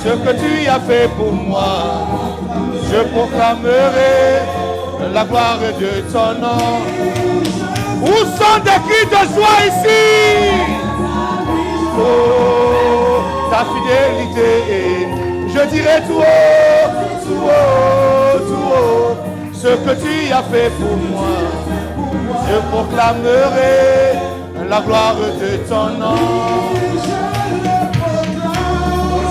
ce que tu as fait pour moi. Je proclamerai la gloire de ton nom. Où sont des cris de joie ici? Oh, ta fidélité, je dirai tout haut, tout haut, tout haut, ce que tu as fait pour moi. Je proclamerai la gloire de ton nom.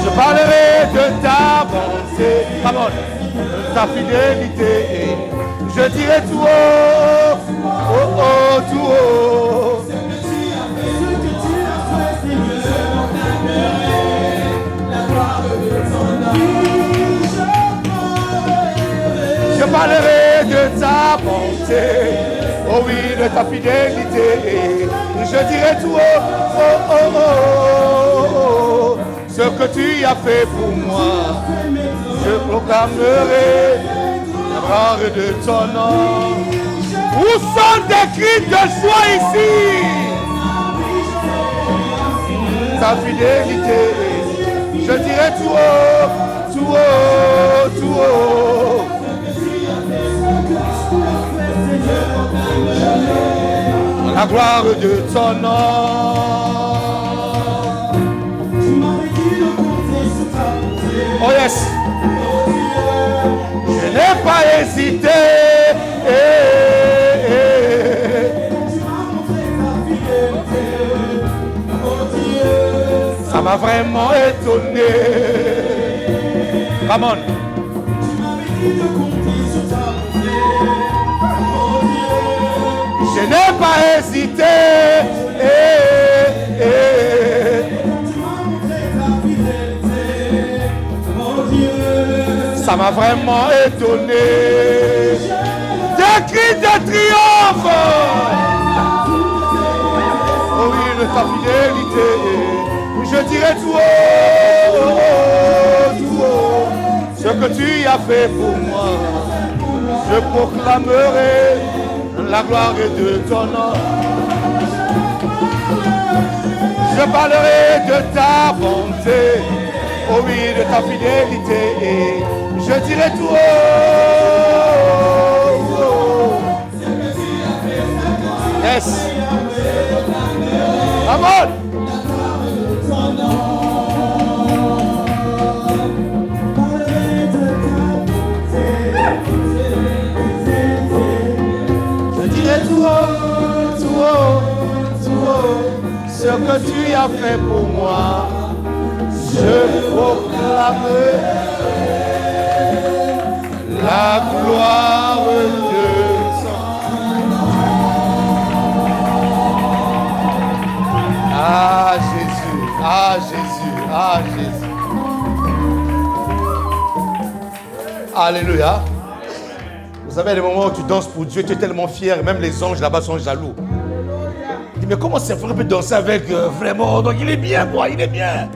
Je parlerai de ta bonté, come on, de ta fidélité. Je dirai tout haut, oh oh, tout haut. Je parlerai de ta bonté, oh oui, de ta fidélité. Je dirai tout haut, oh oh oh, oh, ce que tu as fait pour moi. Je proclamerai la gloire de ton nom. Où sont des cris de joie ici? Ta fidélité, je dirai tout haut, tout haut, tout haut. La gloire de ton nom. Oh yes. Je n'ai pas hésité. Ça m'a vraiment étonné. Come on. Je n'ai pas hésité. Ça m'a vraiment étonné. Des cris de triomphe. Oh oui, de ta fidélité. Je dirai tout haut, tout haut, ce que tu as fait pour moi. Je proclamerai la gloire de ton nom. Je parlerai de ta bonté, oh oui, de ta fidélité. Je dirai tout haut, oh. Yes. Come on. Je dirai tout haut, tout haut, tout haut, ce que tu as fait pour moi. Je proclamerai la gloire de ton nom. Ah Jésus, ah Jésus, ah Jésus. Alléluia. Vous savez, les moments où tu danses pour Dieu, tu es tellement fier, même les anges là-bas sont jaloux. Tu dis, mais comment c'est frère peut danser avec vraiment? Donc il est bien, quoi, il est bien.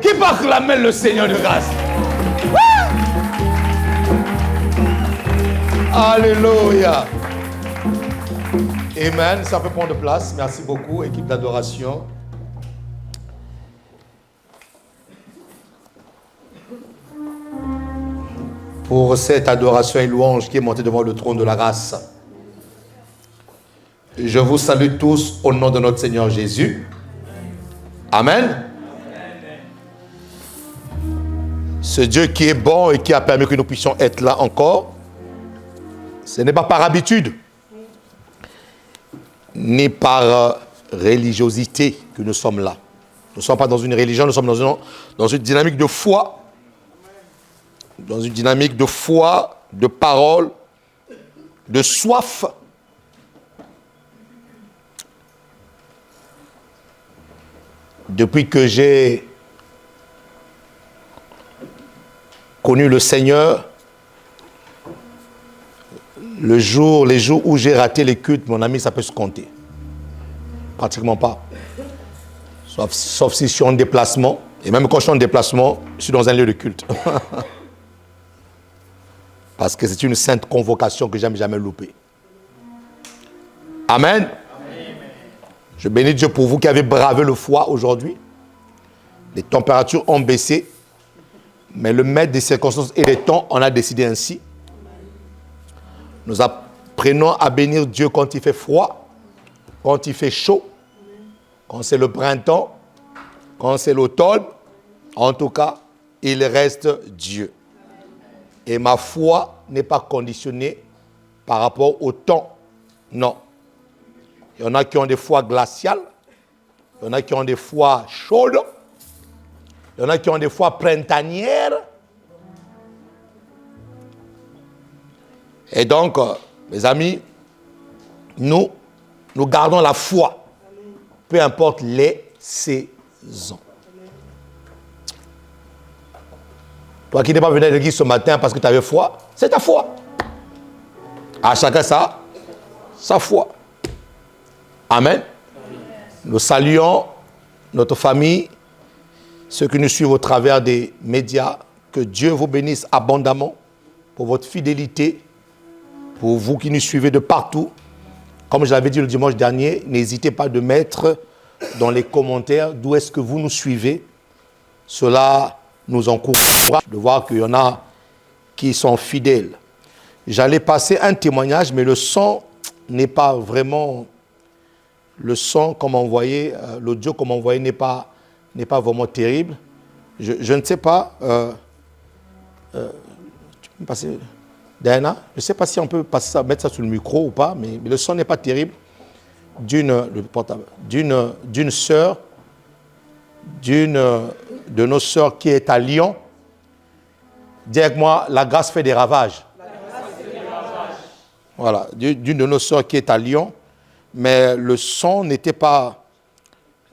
Qui peut acclamer le Seigneur de grâce? Alléluia. Amen. Ça peut prendre place. Merci beaucoup, équipe d'adoration. Pour cette adoration et louange qui est montée devant le trône de la grâce. Je vous salue tous au nom de notre Seigneur Jésus. Amen. Ce Dieu qui est bon et qui a permis que nous puissions être là encore, ce n'est pas par habitude, ni par religiosité que nous sommes là. Nous ne sommes pas dans une religion, nous sommes dans une dynamique de foi. Dans une dynamique de foi, de parole, de soif. Depuis que j'ai connu le Seigneur, les jours où j'ai raté les cultes, mon ami, ça peut se compter. Pratiquement pas. Sauf si je suis en déplacement. Et même quand je suis en déplacement, je suis dans un lieu de culte. Parce que c'est une sainte convocation que j'aime jamais louper. Amen. Je bénis Dieu pour vous qui avez bravé le froid aujourd'hui. Les températures ont baissé. Mais le maître des circonstances et des temps, on a décidé ainsi. Nous apprenons à bénir Dieu quand il fait froid, quand il fait chaud, quand c'est le printemps, quand c'est l'automne. En tout cas, il reste Dieu. Et ma foi n'est pas conditionnée par rapport au temps. Non. Il y en a qui ont des foi glaciales. Il y en a qui ont des foi chaudes. Il y en a qui ont des foi printanières. Et donc, mes amis, nous gardons la foi. Peu importe les saisons. Toi qui n'es pas venu à l'église ce matin parce que tu avais foi, c'est ta foi. À chacun sa foi. Amen. Nous saluons notre famille, ceux qui nous suivent au travers des médias. Que Dieu vous bénisse abondamment pour votre fidélité, pour vous qui nous suivez de partout. Comme je l'avais dit le dimanche dernier, n'hésitez pas de mettre dans les commentaires d'où est-ce que vous nous suivez. Cela nous encourage de voir qu'il y en a qui sont fidèles. J'allais passer un témoignage, mais le son n'est pas vraiment... Le son, comme envoyé, l'audio comme envoyé n'est pas vraiment terrible. Je ne sais pas... tu peux me passer... Diana, je ne sais pas si on peut passer ça, mettre ça sur le micro ou pas, mais le son n'est pas terrible. D'une sœur, de nos sœurs qui est à Lyon. Dis avec moi, la grâce fait des ravages. Voilà, d'une de nos sœurs qui est à Lyon, mais le son n'était pas...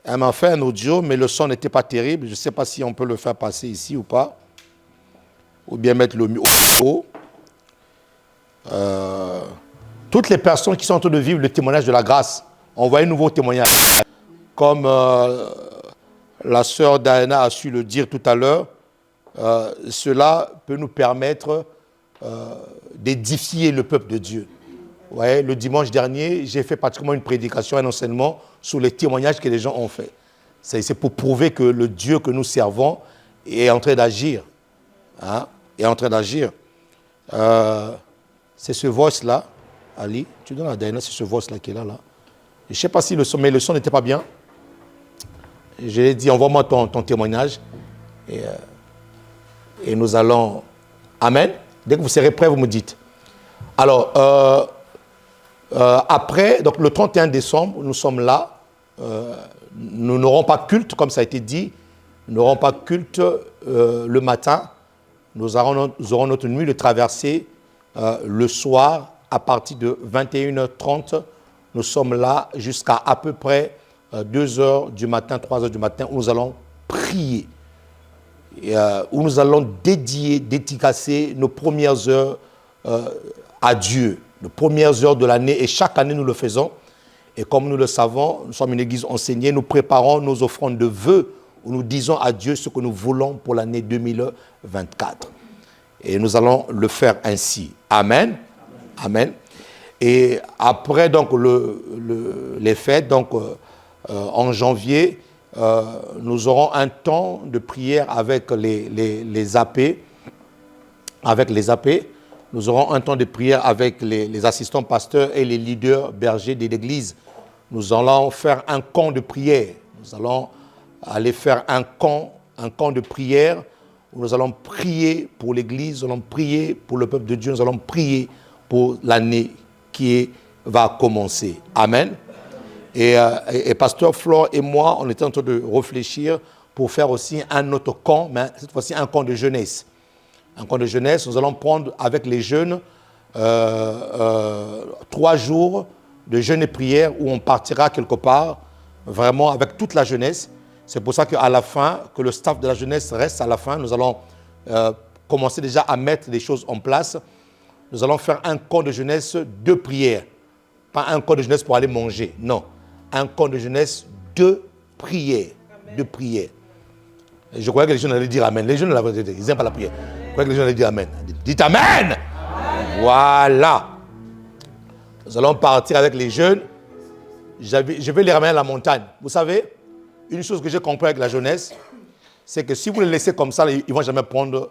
Elle m'a fait un audio, mais le son n'était pas terrible. Je ne sais pas si on peut le faire passer ici ou pas. Ou bien mettre le micro. Toutes les personnes qui sont en train de vivre le témoignage de la grâce, envoyez un nouveau témoignage. Comme la sœur Diana a su le dire tout à l'heure, cela peut nous permettre d'édifier le peuple de Dieu. Vous voyez, le dimanche dernier, j'ai fait pratiquement une prédication, un enseignement sur les témoignages que les gens ont fait. C'est pour prouver que le Dieu que nous servons est en train d'agir. Hein, est en train d'agir. C'est ce voice-là, Ali, tu donnes à Diana, c'est ce voice-là qui est là. Je ne sais pas si le son, mais le son n'était pas bien. J'ai dit, envoie-moi ton témoignage. Et nous allons... Amen. Dès que vous serez prêts, vous me dites. Alors, après, donc le 31 décembre, nous sommes là. Nous n'aurons pas culte, comme ça a été dit. Nous n'aurons pas culte le matin. Nous aurons notre nuit de traversée le soir à partir de 21h30. Nous sommes là jusqu'à à peu près 2h du matin, 3h du matin, où nous allons prier. Où nous allons dédicacer nos premières heures à Dieu, nos premières heures de l'année, et chaque année nous le faisons. Et comme nous le savons, nous sommes une église enseignée, nous préparons nos offrandes de vœux, où nous disons à Dieu ce que nous voulons pour l'année 2024. Et nous allons le faire ainsi. Amen. Amen. Et après donc les fêtes, donc en janvier, nous aurons un temps de prière avec les AP. Avec les AP, nous aurons un temps de prière avec les assistants pasteurs et les leaders bergers de l'église. Nous allons faire un camp de prière. Nous allons aller faire un camp de prière où nous allons prier pour l'église, nous allons prier pour le peuple de Dieu, nous allons prier pour l'année qui va commencer. Amen. Et Pasteur Flore et moi, on était en train de réfléchir pour faire aussi un autre camp, mais cette fois-ci un camp de jeunesse. Un camp de jeunesse, nous allons prendre avec les jeunes 3 jours de jeûne et prière où on partira quelque part, vraiment avec toute la jeunesse. C'est pour ça qu'à la fin, que le staff de la jeunesse reste à la fin, nous allons commencer déjà à mettre les choses en place. Nous allons faire un camp de jeunesse de prière. Pas un camp de jeunesse pour aller manger, non. Un camp de jeunesse de prière. Amen. De prière. Et je croyais que les jeunes allaient dire Amen. Les jeunes, ils n'aiment pas la prière. Je croyais que les jeunes allaient dire Amen. Dites Amen. Amen. Voilà. Nous allons partir avec les jeunes. Je vais les ramener à la montagne. Vous savez, une chose que j'ai compris avec la jeunesse, c'est que si vous les laissez comme ça, ils ne vont jamais prendre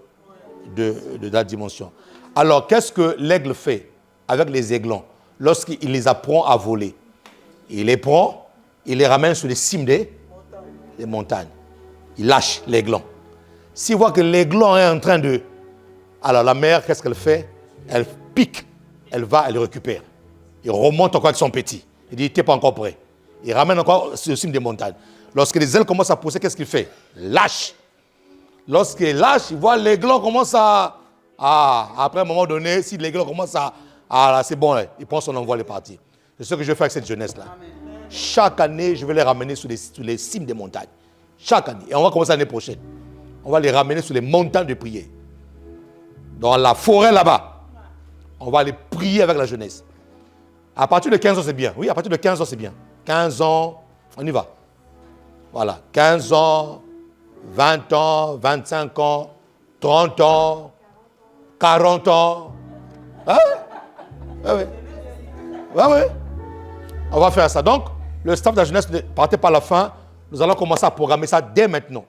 de la dimension. Alors, qu'est-ce que l'aigle fait avec les aiglons lorsqu'il les apprend à voler? Il les prend, il les ramène sur les cimes des montagnes. Il lâche l'aiglon. S'il voit que l'aiglon est en train de... Alors la mère, qu'est-ce qu'elle fait? Elle pique, elle va, elle récupère. Il remonte encore avec son petit. Il dit, tu n'es pas encore prêt. Il ramène encore sur le cime des montagnes. Lorsque les ailes commencent à pousser, qu'est-ce qu'il fait? Lâche. Lorsqu'il lâche, il voit l'aiglon commence à... après un moment donné, si l'aiglon commence à c'est bon, il prend son envol et est parti. C'est ce que je fais avec cette jeunesse-là. Chaque année, je vais les ramener sur les cimes des montagnes. Chaque année. Et on va commencer l'année prochaine. On va les ramener sur les montagnes de prière. Dans la forêt là-bas. On va aller prier avec la jeunesse. À partir de 15 ans, c'est bien. Oui, à partir de 15 ans, c'est bien. 15 ans, on y va. Voilà. 15 ans, 20 ans, 25 ans, 30 ans, 40 ans. Hein? Oui, oui. Oui, oui. On va faire ça. Donc, le staff de la jeunesse, partez par la fin. Nous allons commencer à programmer ça dès maintenant.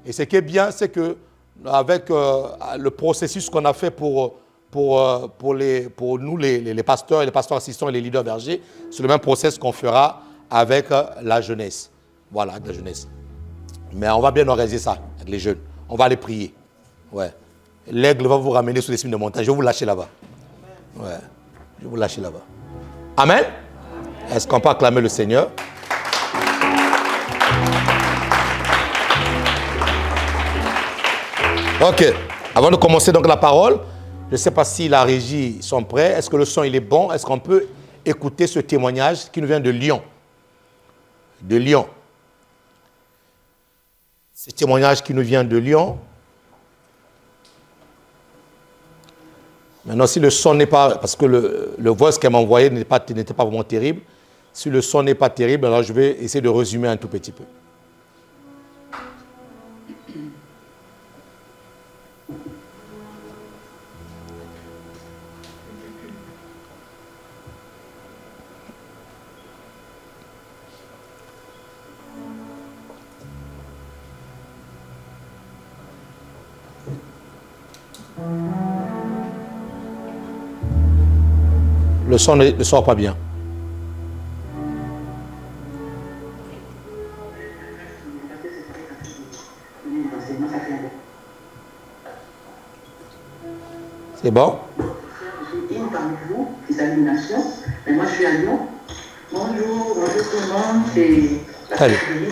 Et ce qui est bien, c'est que avec le processus qu'on a fait pour nous, les pasteurs et les pasteurs assistants et les leaders bergers, c'est le même processus qu'on fera avec la jeunesse. Voilà, avec la jeunesse. Mais on va bien organiser ça avec les jeunes. On va aller prier. Ouais. L'aigle va vous ramener sur les cimes de montagne. Je vais vous lâcher là-bas. Ouais. Je vais vous lâcher là-bas. Amen. Est-ce qu'on peut acclamer le Seigneur? Ok. Avant de commencer donc la parole, je ne sais pas si la régie sont prêts. Est-ce que le son il est bon? Est-ce qu'on peut écouter ce témoignage qui nous vient de Lyon? De Lyon. Ce témoignage qui nous vient de Lyon. Maintenant, si le son n'est pas... Parce que le voice qu'elle m'a envoyé n'était pas vraiment terrible. Si le son n'est pas terrible, alors je vais essayer de résumer un tout petit peu. Le son ne sort pas bien. C'est bon? Je suis une parmi vous, les animations, mais moi je suis à Lyon. Bonjour tout le monde, c'est la Catherine.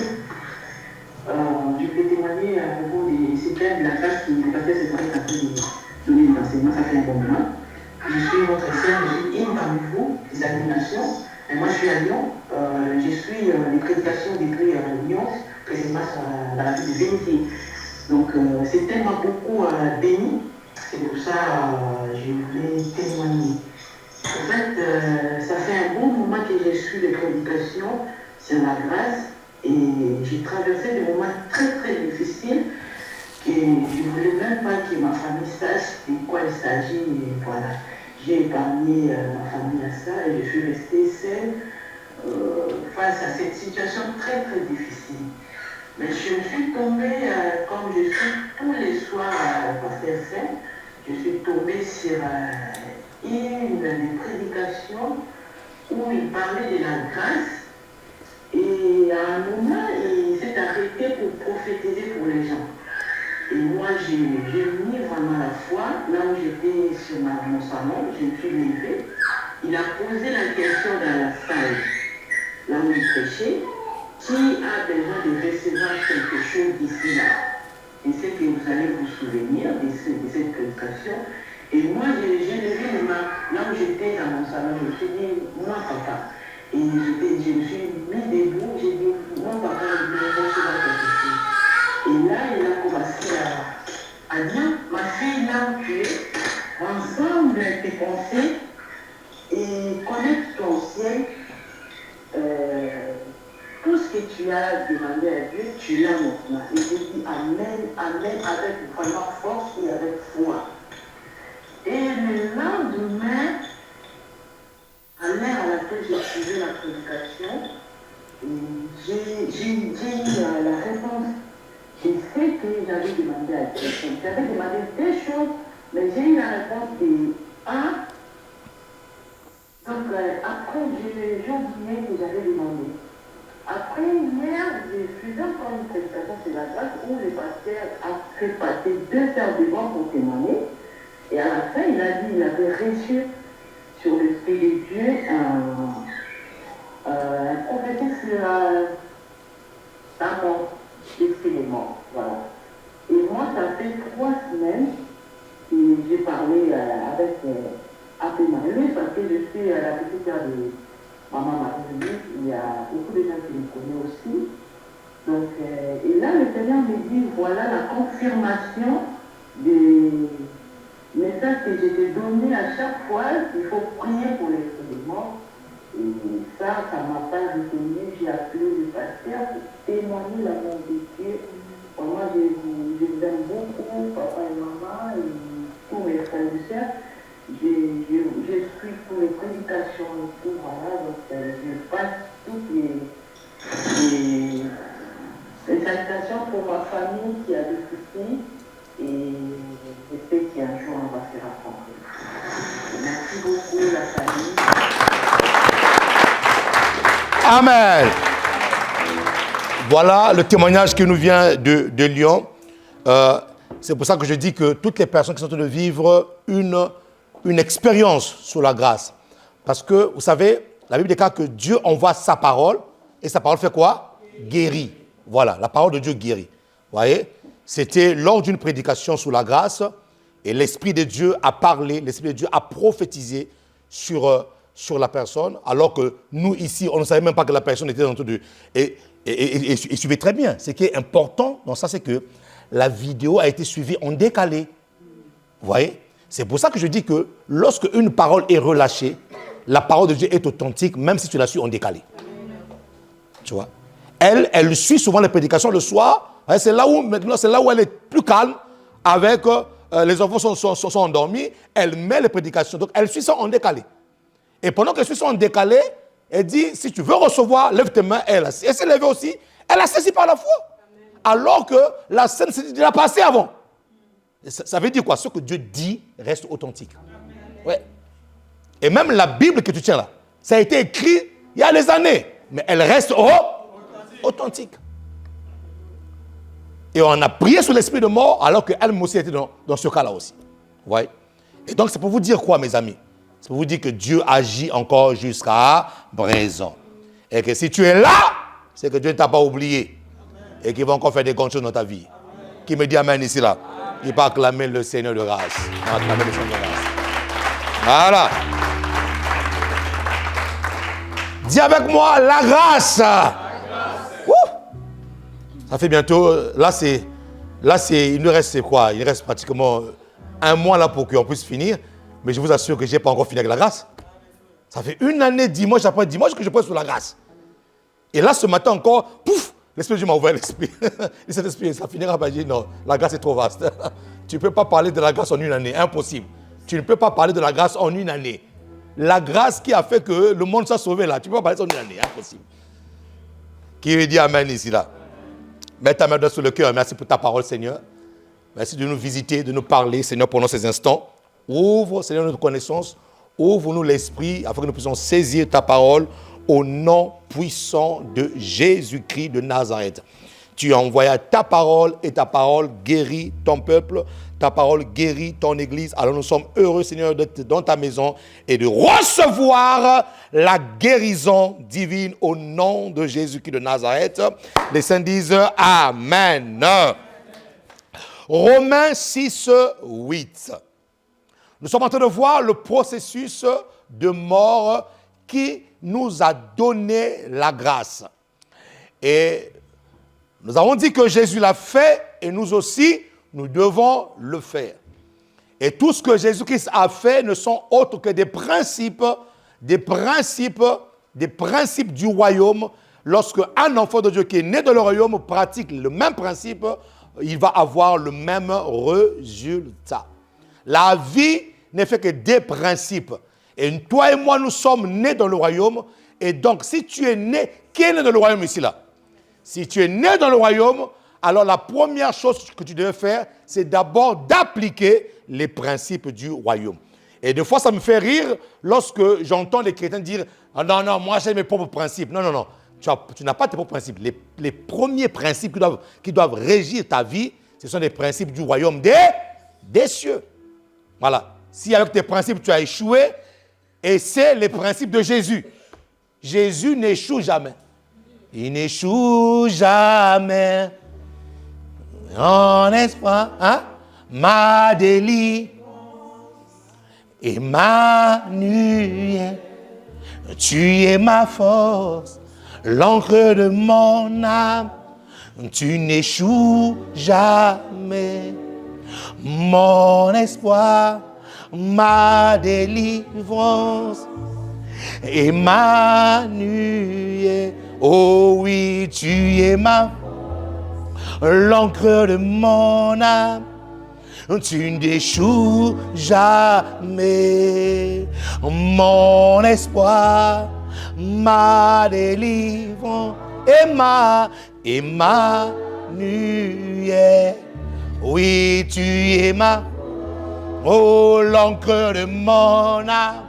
Je vais témoigner à propos des systèmes de la classe qui est passée cette année de donner des enseignements, ça fait un bon moment. Je suis votre sœur, je suis une parmi vous, les animations, mais moi je suis à Lyon. Je suis les prédications des prix à Lyon, précisément dans la ville de Vénétie. Donc c'est tellement beaucoup béni. C'est pour ça que je voulais témoigner. En fait, ça fait un bon moment que je suis les prédications sur la grâce et j'ai traversé des moments très très difficiles que je ne voulais même pas que ma famille sache de quoi il s'agit. Et voilà, j'ai épargné ma famille à ça et je suis restée seule face à cette situation très très difficile. Mais je me suis tombée, comme je suis tous les soirs à Pasteur Saint, je suis tombée sur une des prédications où il parlait de la grâce et à un moment il s'est arrêté pour prophétiser pour les gens. Et moi j'ai mis vraiment la foi, là où j'étais sur mon salon, je me suis levée. Il a posé la question dans la salle, là où il prêchait, qui a besoin de recevoir quelque chose d'ici là. Et c'est que vous allez vous souvenir de cette prédication. Et moi, j'ai levé les mains. Là où j'étais dans mon salon, je me suis dit, moi, papa. Et je me suis mis debout, j'ai dit, mon papa, je vais recevoir quelque chose. Et là, il a commencé à dire, ma fille, là où tu es, ensemble tes pensées et connecte ton ciel. Tout ce que tu as demandé à Dieu, tu l'as maintenant. Et je dis Amen, Amen, avec vraiment force et avec foi. Et le lendemain, à l'heure à laquelle j'ai suivi la prédication, j'ai eu la réponse. J'ai fait J'avais demandé deux choses, mais j'ai eu la réponse de un. Donc, après, j'ai oublié que j'avais demandé. Après, hier, j'ai suivi encore une prédication sur la grâce où le pasteur a fait passer 2 heures devant pour témoigner. Et à la fin, il a dit qu'il avait reçu sur l'Esprit de Dieu un prophétique sur la mort, l'Esprit des morts. Voilà. Et moi, ça fait 3 semaines que j'ai parlé avec Marie, parce que je suis la petite sœur de Maman Marie-Louise. Il y a beaucoup de gens qui me connaissent aussi. Donc, et là, le Seigneur me dit, voilà la confirmation des messages que je t'ai donnés à chaque fois. Il faut prier pour les morts. Et ça m'a pas retenu. J'ai appelé le pasteur pour témoigner l'amour de Dieu. Moi, je vous aime beaucoup, papa et maman, et tous mes frères et sœurs. Je suis pour les prédications et tout, voilà. Donc, je passe toutes les salutations pour ma famille qui a des soucis. Et je sais qu'un jour, on va se rencontrer. Merci beaucoup, la famille. Amen. Voilà le témoignage qui nous vient de Lyon. C'est pour ça que je dis que toutes les personnes qui sont en train de vivre une expérience sous la grâce. Parce que, vous savez, la Bible déclare que Dieu envoie sa parole. Et sa parole fait quoi? Guérit. Voilà, la parole de Dieu guérit. Vous voyez? C'était lors d'une prédication sous la grâce. Et l'Esprit de Dieu a parlé, l'Esprit de Dieu a prophétisé sur la personne. Alors que nous, ici, on ne savait même pas que la personne était dans tout de... Et suivez très bien. Ce qui est important dans ça, c'est que la vidéo a été suivie en décalé. Vous voyez? C'est pour ça que je dis que lorsque une parole est relâchée, la parole de Dieu est authentique, même si tu la suis en décalé. Tu vois? Elle suit souvent les prédications le soir. C'est là où elle est plus calme. Avec les enfants sont endormis. Elle met les prédications. Donc, elle suit ça en décalé. Et pendant qu'elle suit ça en décalé, elle dit, si tu veux recevoir, lève tes mains. Elle s'est levée aussi. Elle a saisi par la foi. Alors que la scène s'est déjà passée avant. Ça veut dire quoi? Ce que Dieu dit reste authentique. Ouais. Et même la Bible que tu tiens là, ça a été écrit il y a des années. Mais elle reste authentique. Et on a prié sur l'esprit de mort alors qu'elle aussi était dans ce cas-là aussi. Ouais. Et donc c'est pour vous dire quoi, mes amis? C'est pour vous dire que Dieu agit encore jusqu'à présent. Et que si tu es là, c'est que Dieu ne t'a pas oublié. Et qu'il va encore faire des grandes choses dans ta vie. Qui me dit amen ici là? Il va acclamer le Seigneur de grâce. Il va acclamer le Seigneur de grâce. Voilà. Dis avec moi la grâce. Ça fait bientôt, il nous reste quoi? Il reste pratiquement un mois là pour qu'on puisse finir. Mais je vous assure que je n'ai pas encore fini avec la grâce. Ça fait 1 année, dimanche après dimanche, que je prêche sur la grâce. Et là, ce matin encore, pouf, l'Esprit de Dieu m'a ouvert l'esprit. Et cet esprit, ça finira par dire non, la grâce est trop vaste. Tu ne peux pas parler de la grâce en 1 année, impossible. Tu ne peux pas parler de la grâce en 1 année. La grâce qui a fait que le monde soit sauvé là, tu ne peux pas parler de ça en 1 année, impossible. Qui veut dire amen ici là? Mets ta main sur le cœur. Merci pour ta parole, Seigneur. Merci de nous visiter, de nous parler, Seigneur, pendant ces instants. Ouvre, Seigneur, notre connaissance. Ouvre-nous l'esprit afin que nous puissions saisir ta parole au nom puissant de Jésus-Christ de Nazareth. Tu as envoyé ta parole et ta parole guérit ton peuple. Ta parole guérit ton église. Alors nous sommes heureux, Seigneur, d'être dans ta maison et de recevoir la guérison divine au nom de Jésus-Christ de Nazareth. Les saints disent Amen. Romains 6, 8. Nous sommes en train de voir le processus de mort qui nous a donné la grâce. Et nous avons dit que Jésus l'a fait et nous aussi, nous devons le faire. Et tout ce que Jésus-Christ a fait ne sont autres que des principes du royaume. Lorsque un enfant de Dieu qui est né dans le royaume pratique le même principe, il va avoir le même résultat. La vie n'est fait que des principes. Et toi et moi, nous sommes nés dans le royaume. Et donc, si tu es né, qui est né dans le royaume ici là? Si tu es né dans le royaume, alors la première chose que tu devais faire, c'est d'abord d'appliquer les principes du royaume. Et des fois, ça me fait rire lorsque j'entends les chrétiens dire « Non, non, moi j'ai mes propres principes. » Non, non, non. Tu n'as pas tes propres principes. Les premiers principes qui doivent régir ta vie, ce sont les principes du royaume des cieux. Voilà. Si avec tes principes, tu as échoué, et c'est les principes de Jésus. Jésus n'échoue jamais. Il n'échoue jamais. En espoir, hein? Ma délivrance. Emmanuel, tu es ma force, l'encre de mon âme, tu n'échoues jamais. Mon espoir, ma délivrance, Emmanuel, oh oui, tu es ma force, l'encre de mon âme. Tu n'échoues jamais, mon espoir, ma délivrance, Emmanuel. Oui, tu es ma, oh l'encre de mon âme,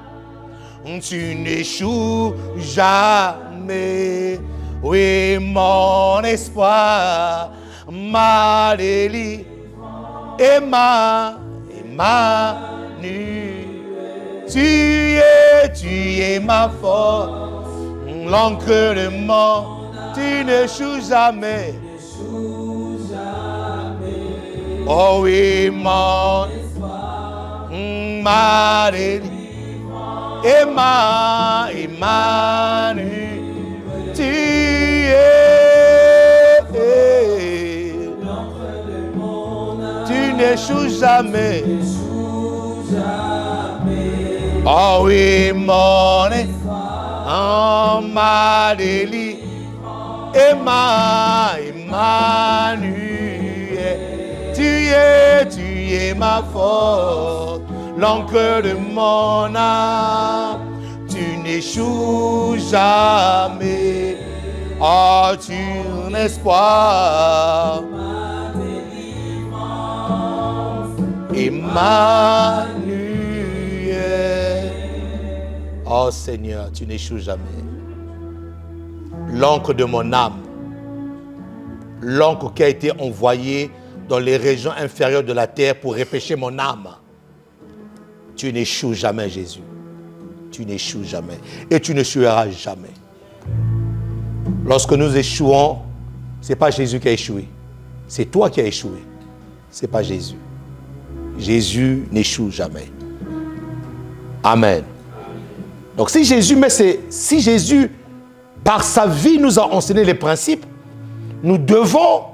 tu n'échoues jamais. Oui, mon espoir, ma délivrance. Emmanuel, tu es ma force, l'encre de mon, tu n'échoues jamais. Oh oui, mon espoir, ma délivrance, Emmanuel, tu n'échoue jamais. Oh oui, mon espoir, ma délivrance, Emmanuel, tu es ma force, l'encre de mon âme, tu n'échoues jamais. Oh, tu es un espoir, Emmanuel. Oh Seigneur, tu n'échoues jamais. L'encre de mon âme, l'encre qui a été envoyé dans les régions inférieures de la terre pour repêcher mon âme. Tu n'échoues jamais, Jésus. Tu n'échoues jamais. Et tu n'échoueras jamais. Lorsque nous échouons, ce n'est pas Jésus qui a échoué. C'est toi qui as échoué. Ce n'est pas Jésus. Jésus n'échoue jamais. Amen. Donc si Jésus, par sa vie, nous a enseigné les principes, nous devons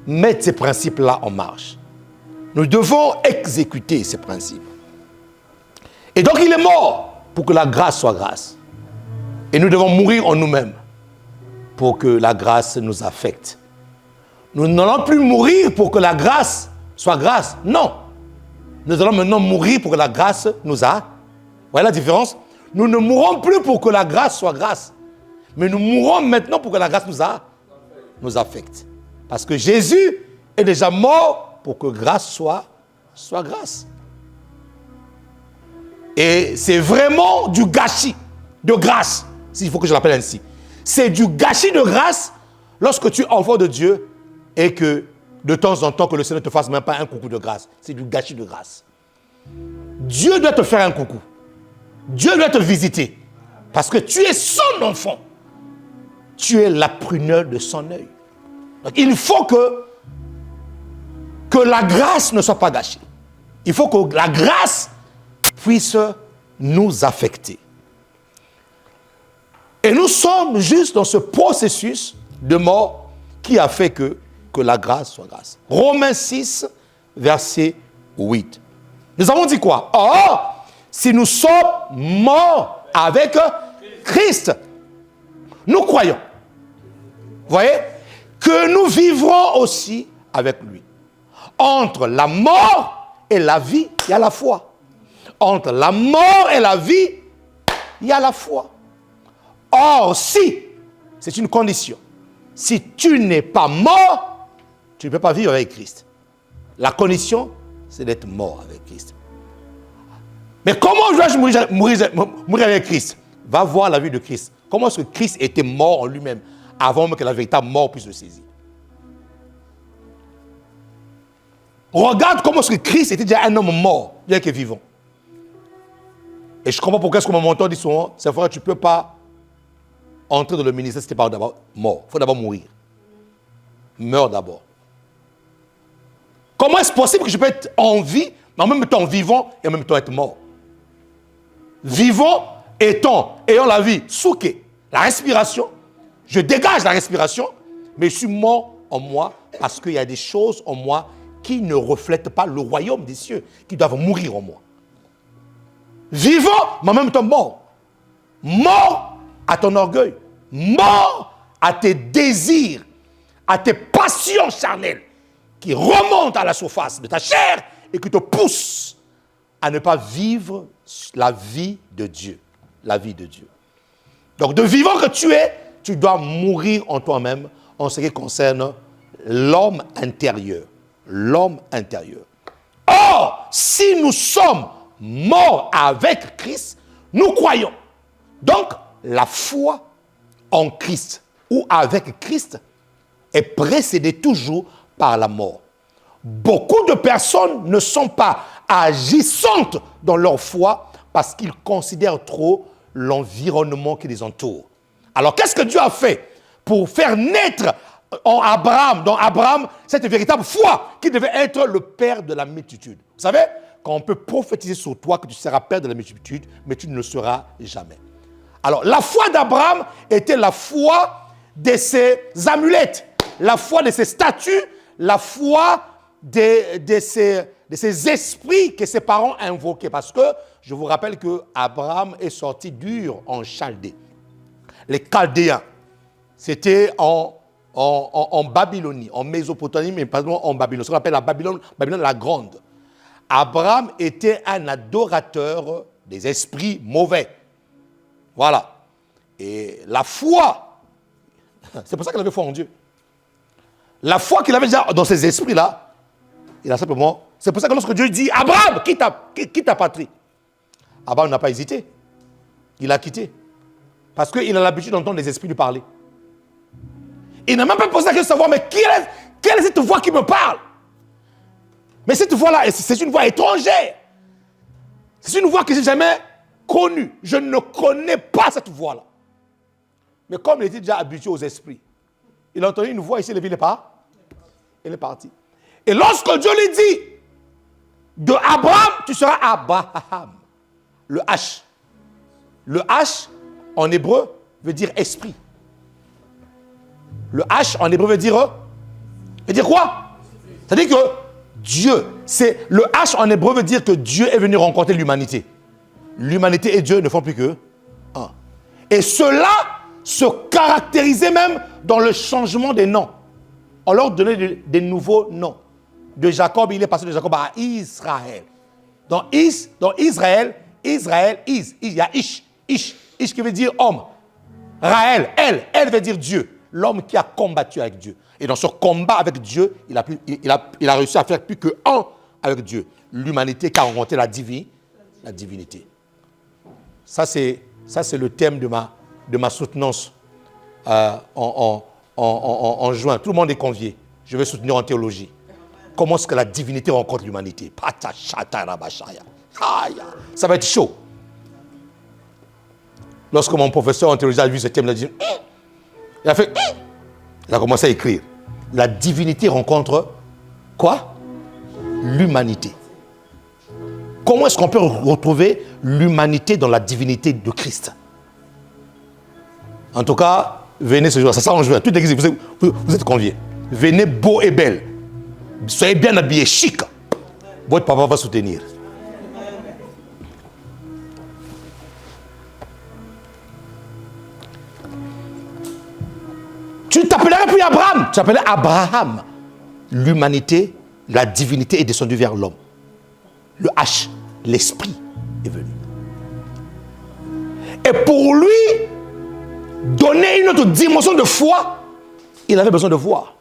mettre ces principes-là en marche. Nous devons exécuter ces principes. Et donc il est mort pour que la grâce soit grâce. Et nous devons mourir en nous-mêmes pour que la grâce nous affecte. Nous n'allons plus mourir pour que la grâce soit grâce. Non. Nous allons maintenant mourir pour que la grâce nous a. Vous voyez la différence? Nous ne mourrons plus pour que la grâce soit grâce. Mais nous mourrons maintenant pour que la grâce nous affecte. Parce que Jésus est déjà mort pour que grâce soit grâce. Et c'est vraiment du gâchis de grâce, s'il faut que je l'appelle ainsi. C'est du gâchis de grâce lorsque tu es enfant de Dieu et que de temps en temps que le Seigneur ne te fasse même pas un coucou de grâce. C'est du gâchis de grâce. Dieu doit te faire un coucou. Dieu doit te visiter. Parce que tu es son enfant. Tu es la prunelle de son œil. Donc, il faut que la grâce ne soit pas gâchée. Il faut que la grâce puisse nous affecter. Et nous sommes juste dans ce processus de mort qui a fait que la grâce soit grâce. Romains 6, verset 8. Nous avons dit quoi? Or, si nous sommes morts avec Christ, nous croyons, vous voyez, que nous vivrons aussi avec lui. Entre la mort et la vie, il y a la foi. Entre la mort et la vie, il y a la foi. Or, si, c'est une condition, si tu n'es pas mort, tu ne peux pas vivre avec Christ. La condition, c'est d'être mort avec Christ. Mais comment dois-je mourir avec Christ? Va voir la vie de Christ. Comment est-ce que Christ était mort en lui-même avant même que la véritable mort puisse le saisir? Regarde comment est-ce que Christ était déjà un homme mort, bien que vivant. Et je comprends pourquoi est-ce que mon mentor dit souvent, c'est vrai, tu ne peux pas entrer dans le ministère si tu n'es pas d'abord mort. Il faut d'abord mourir. Meurs d'abord. Comment est-ce possible que je peux être en vie, mais en même temps vivant et en même temps être mort? Vivant, ayant la vie, souké, la respiration. Je dégage la respiration, mais je suis mort en moi parce qu'il y a des choses en moi qui ne reflètent pas le royaume des cieux, qui doivent mourir en moi. Vivant, mais en même temps mort. Mort à ton orgueil. Mort à tes désirs, à tes passions charnelles qui remontent à la surface de ta chair et qui te poussent à ne pas vivre la vie de Dieu. La vie de Dieu. Donc, de vivant que tu es, tu dois mourir en toi-même en ce qui concerne l'homme intérieur. L'homme intérieur. Or, si nous sommes morts avec Christ, nous croyons. Donc, la foi en Christ ou avec Christ est précédée toujours par la mort. Beaucoup de personnes ne sont pas agissantes dans leur foi parce qu'ils considèrent trop l'environnement qui les entoure. Alors, qu'est-ce que Dieu a fait pour faire naître en Abraham, dans Abraham, cette véritable foi qui devait être le père de la multitude? Vous savez, quand on peut prophétiser sur toi que tu seras père de la multitude, mais tu ne le seras jamais. Alors, la foi d'Abraham était la foi de ses amulettes, la foi de ses statues, la foi de ces esprits que ses parents invoquaient. Parce que je vous rappelle que Abraham est sorti d'Ur en Chaldée. Les Chaldéens, c'était en Babylonie, en Mésopotamie, mais pas en Babylone. Ce qu'on appelle la Babylone la Grande. Abraham était un adorateur des esprits mauvais. Voilà. Et la foi, c'est pour ça qu'il avait foi en Dieu. La foi qu'il avait déjà dans ces esprits-là, il a simplement... C'est pour ça que lorsque Dieu dit, Abraham, quitte ta patrie. Abraham n'a pas hésité. Il a quitté. Parce qu'il a l'habitude d'entendre les esprits lui parler. Il n'a même pas posé la question de savoir, mais quelle est cette voix qui me parle? Mais cette voix-là, c'est une voix étrangère. C'est une voix que je n'ai jamais connue. Je ne connais pas cette voix-là. Mais comme il était déjà habitué aux esprits, il a entendu une voix ici, il est pas. Il est parti. Et lorsque Dieu lui dit, de Abraham, tu seras Abraham. Le H. Le H, en hébreu, veut dire esprit. Le H, en hébreu, veut dire quoi? C'est-à-dire que Dieu, le H en hébreu veut dire que Dieu est venu rencontrer l'humanité. L'humanité et Dieu ne font plus que un. Et cela se caractérisait même dans le changement des noms. On leur donnait des nouveaux noms. De Jacob, il est passé de Jacob à Israël. Dans Israël, il y a Ish qui veut dire homme. Raël, elle veut dire Dieu. L'homme qui a combattu avec Dieu. Et dans ce combat avec Dieu, il a réussi à faire plus que un avec Dieu. L'humanité qui a rencontré la divinité. Ça, c'est le thème de ma soutenance en juin. Tout le monde est convié. Je vais soutenir en théologie. Comment est-ce que la divinité rencontre l'humanité? Ça va être chaud. Lorsque mon professeur en théologie a vu ce thème, il a dit... Il a commencé à écrire. La divinité rencontre quoi? L'humanité. Comment est-ce qu'on peut retrouver l'humanité dans la divinité de Christ? En tout cas, venez ce jour, ça sera en juin. Toute l'église, vous êtes conviés. Venez beau et belle. Soyez bien habillés, chic. Votre papa va soutenir. Tu ne t'appellerais plus Abraham, tu t'appellerais Abraham. L'humanité, la divinité est descendue vers l'homme. Le H, l'esprit est venu. Et pour lui donner une autre dimension de foi, il avait besoin de voir.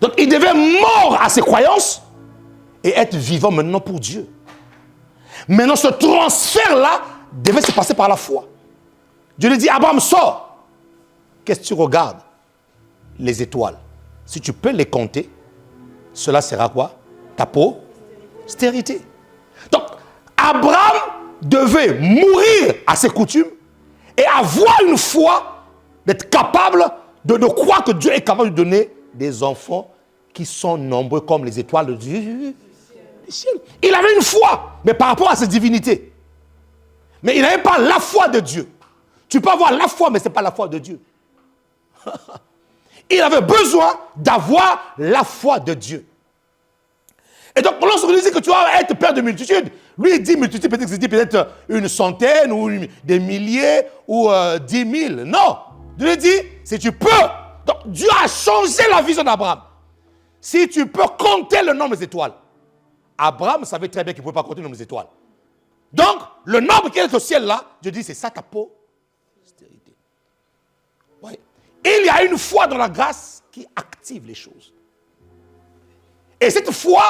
Donc, il devait mort à ses croyances et être vivant maintenant pour Dieu. Maintenant, ce transfert-là devait se passer par la foi. Dieu lui dit, Abraham, sors. Qu'est-ce que tu regardes? Les étoiles. Si tu peux les compter, cela sera quoi? Ta postérité. Donc, Abraham devait mourir à ses coutumes et avoir une foi d'être capable de croire que Dieu est capable de donner des enfants qui sont nombreux comme les étoiles du ciel. Il avait une foi, mais par rapport à sa divinité. Mais il n'avait pas la foi de Dieu. Tu peux avoir la foi, mais ce n'est pas la foi de Dieu. Il avait besoin d'avoir la foi de Dieu. Et donc, lorsqu'on dit que tu vas être père de multitude, lui il dit multitude, peut-être que c'est peut-être une centaine ou des milliers ou 10 000. Non. Dieu lui dit, si tu peux. Donc, Dieu a changé la vision d'Abraham. Si tu peux compter le nombre des étoiles. Abraham savait très bien qu'il ne pouvait pas compter le nombre des étoiles. Donc, le nombre qui est au ciel là, Dieu dit, c'est ça ta postérité. Ouais. Il y a une foi dans la grâce qui active les choses. Et cette foi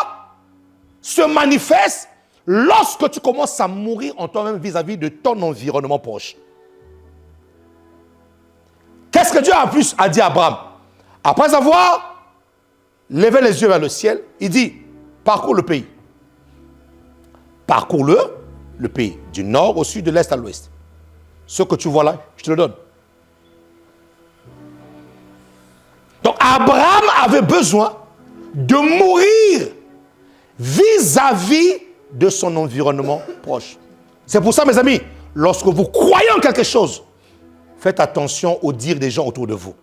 se manifeste lorsque tu commences à mourir en toi-même vis-à-vis de ton environnement proche. Qu'est-ce que Dieu a dit à Abraham? Après avoir levé les yeux vers le ciel, il dit, parcours le pays. Parcours le pays, du nord au sud, de l'est à l'ouest. Ce que tu vois là, je te le donne. Donc Abraham avait besoin de mourir vis-à-vis de son environnement proche. C'est pour ça, mes amis, lorsque vous croyez en quelque chose, faites attention aux dires des gens autour de vous.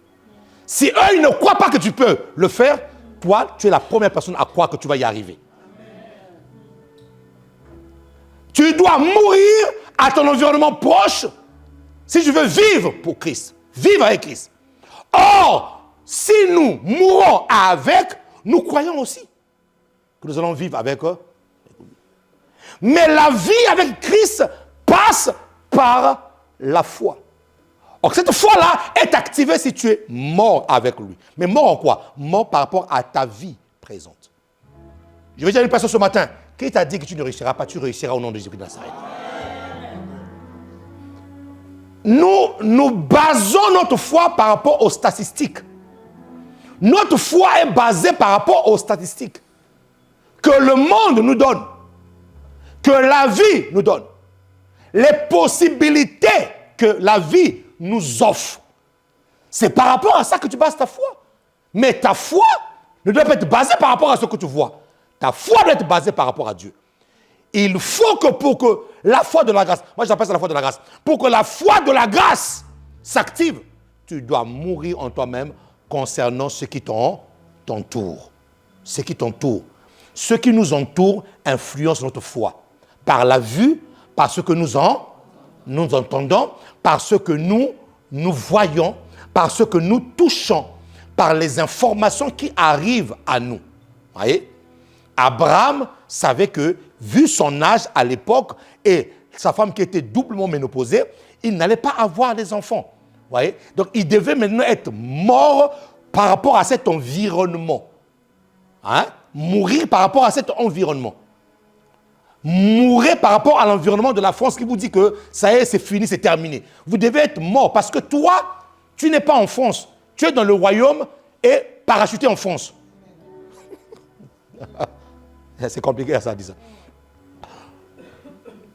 Si eux, ils ne croient pas que tu peux le faire, toi, tu es la première personne à croire que tu vas y arriver. Tu dois mourir à ton environnement proche si tu veux vivre pour Christ, vivre avec Christ. Or, si nous mourons avec, nous croyons aussi que nous allons vivre avec eux. Mais la vie avec Christ passe par la foi. Or, cette foi-là est activée si tu es mort avec lui. Mais mort en quoi? Mort par rapport à ta vie présente. Je vais dire à une personne ce matin, qui t'a dit que tu ne réussiras pas, tu réussiras au nom de Jésus de Nazareth. Nous basons notre foi par rapport aux statistiques. Notre foi est basée par rapport aux statistiques que le monde nous donne, que la vie nous donne, les possibilités que la vie nous offre. C'est par rapport à ça que tu bases ta foi. Mais ta foi ne doit pas être basée par rapport à ce que tu vois. Ta foi doit être basée par rapport à Dieu. Il faut que pour que la foi de la grâce, moi j'appelle ça la foi de la grâce, pour que la foi de la grâce s'active, tu dois mourir en toi-même concernant ce qui t'entoure. Ce qui t'entoure. Ce qui nous entoure influence notre foi. Par la vue, par ce que nous entendons, par ce que nous voyons, par ce que nous touchons, par les informations qui arrivent à nous. Voyez? Abraham savait que, vu son âge à l'époque et sa femme qui était doublement ménopausée, il n'allait pas avoir des enfants. Voyez? Donc, il devait maintenant être mort par rapport à cet environnement. Hein? Mourir par rapport à cet environnement. Mourir par rapport à l'environnement de la France qui vous dit que ça y est, c'est fini, c'est terminé. Vous devez être mort parce que toi, tu n'es pas en France. Tu es dans le royaume et parachuté en France. C'est compliqué ça, dit ça.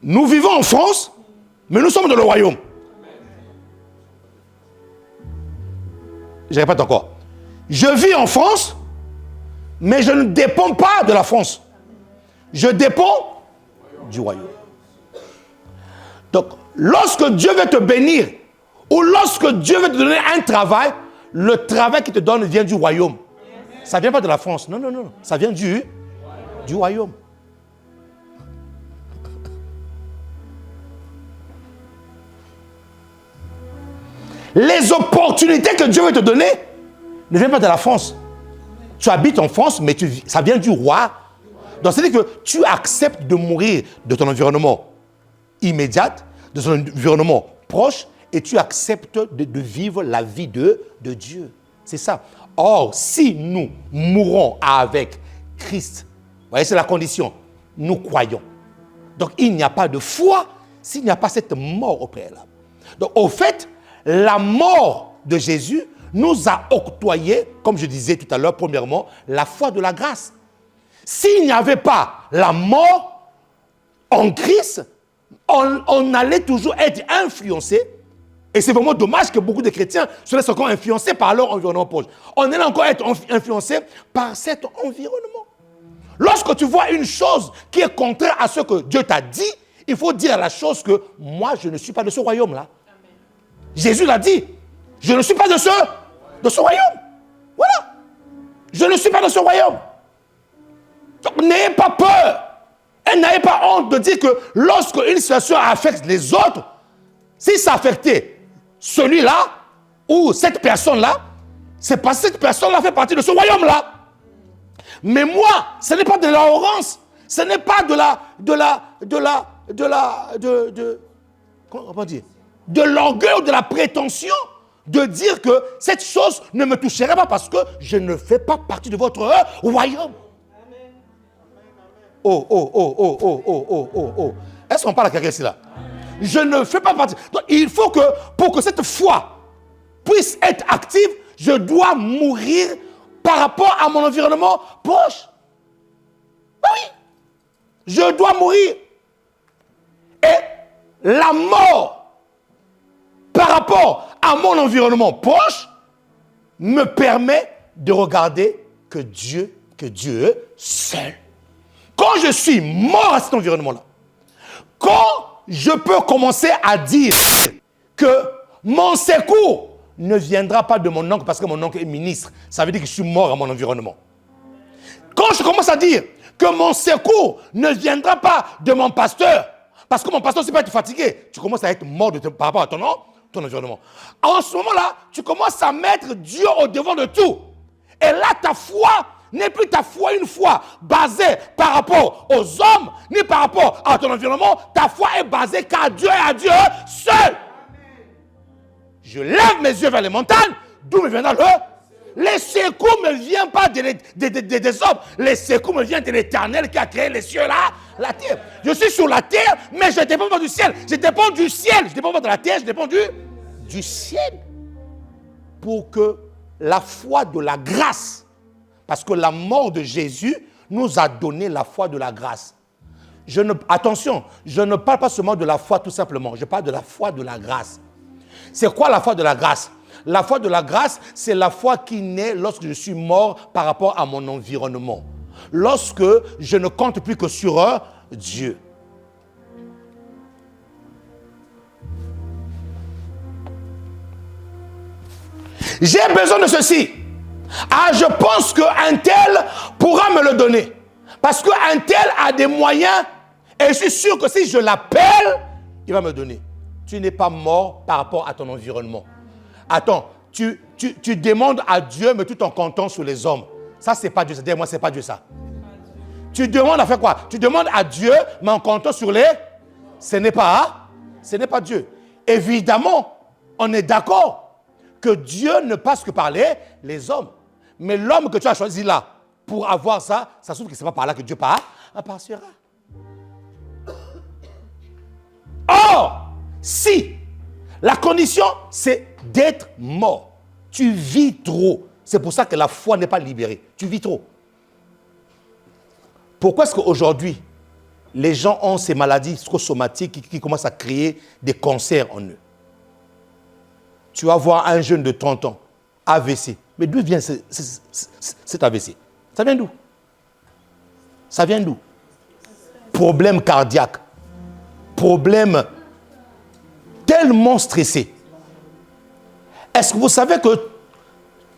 Nous vivons en France, mais nous sommes dans le royaume. Je répète encore. Je vis en France, mais je ne dépends pas de la France. Je dépends du royaume. Donc, lorsque Dieu veut te bénir, ou lorsque Dieu veut te donner un travail, le travail qu'il te donne vient du royaume. Ça ne vient pas de la France. Non, non, non. Ça vient du royaume. Les opportunités que Dieu veut te donner ne viennent pas de la France. Tu habites en France, mais ça vient du roi. Donc, c'est-à-dire que tu acceptes de mourir de ton environnement immédiat, de ton environnement proche, et tu acceptes de vivre la vie de Dieu. C'est ça. Or, si nous mourons avec Christ, vous voyez, c'est la condition, nous croyons. Donc, il n'y a pas de foi s'il n'y a pas cette mort au préalable. Donc, au fait, la mort de Jésus nous a octroyé, comme je disais tout à l'heure, premièrement, la foi de la grâce. S'il n'y avait pas la mort en Christ, on allait toujours être influencé. Et c'est vraiment dommage que beaucoup de chrétiens se laissent encore influencer par leur environnement proche. On allait encore être influencé par cet environnement. Lorsque tu vois une chose qui est contraire à ce que Dieu t'a dit, il faut dire à la chose que moi, je ne suis pas de ce royaume-là. Amen. Jésus l'a dit. Je ne suis pas de ce royaume. Voilà. Je ne suis pas de ce royaume. Donc, n'ayez pas peur. Et n'ayez pas honte de dire que lorsque une situation affecte les autres, si ça affectait celui-là ou cette personne-là, c'est parce que cette personne-là fait partie de ce royaume-là. Mais moi, ce n'est pas de l'arrogance, ce n'est pas comment dire, de l'orgueil ou de la prétention de dire que cette chose ne me toucherait pas parce que je ne fais pas partie de votre royaume. Oh. Est-ce qu'on parle à quelqu'un ici là? Je ne fais pas partie. Donc, il faut que, pour que cette foi puisse être active, je dois mourir par rapport à mon environnement proche. Oui. Je dois mourir. Et la mort par rapport à mon environnement proche me permet de regarder que Dieu seul. Quand je suis mort à cet environnement-là, quand je peux commencer à dire que mon secours ne viendra pas de mon oncle parce que mon oncle est ministre, ça veut dire que je suis mort à mon environnement. Quand je commence à dire que mon secours ne viendra pas de mon pasteur, parce que mon pasteur ne sait pas être fatigué, tu commences à être mort par rapport à ton environnement. En ce moment-là, tu commences à mettre Dieu au devant de tout. Et là, ta foi n'est plus ta foi une foi basée par rapport aux hommes, ni par rapport à ton environnement. Ta foi est basée qu'à Dieu et à Dieu seul. Je lève mes yeux vers les montagnes, d'où me viendra les secours ne me viennent pas des hommes. Les secours me viennent de l'Éternel qui a créé les cieux là, la terre. Je suis sur la terre, mais je ne dépends pas du ciel. Je dépends du ciel. Je ne dépends pas de la terre, je dépends du ciel. Pour que la foi de la grâce, parce que la mort de Jésus nous a donné la foi de la grâce. Attention, je ne parle pas seulement de la foi tout simplement, je parle de la foi de la grâce. C'est quoi la foi de la grâce? La foi de la grâce, c'est la foi qui naît lorsque je suis mort par rapport à mon environnement. Lorsque je ne compte plus que sur Dieu. J'ai besoin de ceci. Ah, je pense qu'un tel pourra me le donner. Parce qu'un tel a des moyens et je suis sûr que si je l'appelle, il va me donner. Tu n'es pas mort par rapport à ton environnement. Attends, tu demandes à Dieu, mais tout en comptant sur les hommes. Ça, c'est pas Dieu. C'est-à-dire, moi, c'est pas Dieu, ça. Tu demandes à faire quoi? Tu demandes à Dieu, mais en comptant sur les... Ce n'est pas Dieu. Évidemment, on est d'accord que Dieu ne passe que par les hommes. Mais l'homme que tu as choisi là, pour avoir ça, ça se trouve que ce n'est pas par là que Dieu passera. Or, si la condition, c'est d'être mort, tu vis trop. C'est pour ça que la foi n'est pas libérée. Tu vis trop. Pourquoi est-ce qu'aujourd'hui, les gens ont ces maladies psychosomatiques qui commencent à créer des cancers en eux? Tu vas voir un jeune de 30 ans, AVC. Mais d'où vient cet AVC? Ça vient d'où? Ça vient d'où? Problème cardiaque. Problème tellement stressé. Est-ce que vous savez que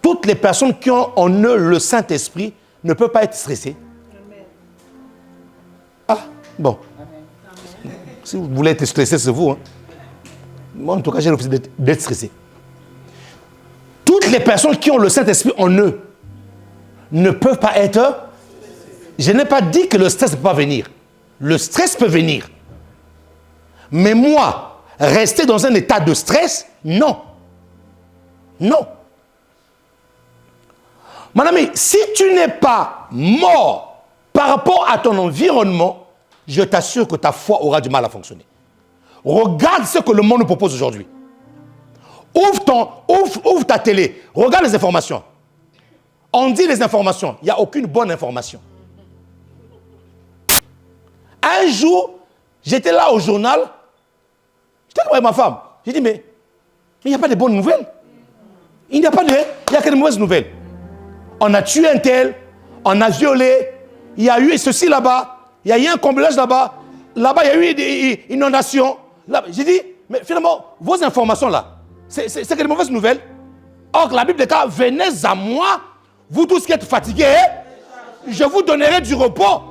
toutes les personnes qui ont en eux le Saint-Esprit ne peuvent pas être stressées? Amen. Ah, bon. Amen. Si vous voulez être stressé, c'est vous. Hein. Moi, en tout cas, j'ai refusé d'être stressé. Toutes les personnes qui ont le Saint-Esprit en eux ne peuvent pas être... Je n'ai pas dit que le stress ne peut pas venir. Le stress peut venir. Mais moi, rester dans un état de stress, non. Non. Mon ami, si tu n'es pas mort par rapport à ton environnement, je t'assure que ta foi aura du mal à fonctionner. Regarde ce que le monde nous propose aujourd'hui. Ouvre ta télé, regarde les informations. On dit les informations, il n'y a aucune bonne information. Un jour, j'étais là au journal, j'étais avec ma femme. J'ai dit, mais il n'y a pas de bonnes nouvelles. Il n'y a que de mauvaises nouvelles. On a tué un tel, on a violé, il y a eu ceci là-bas, il y a eu un cambriolage là-bas, là-bas il y a eu une inondation. J'ai dit, mais finalement, vos informations là, c'est que des mauvaises nouvelles. Or, la Bible déclare, venez à moi, vous tous qui êtes fatigués, je vous donnerai du repos.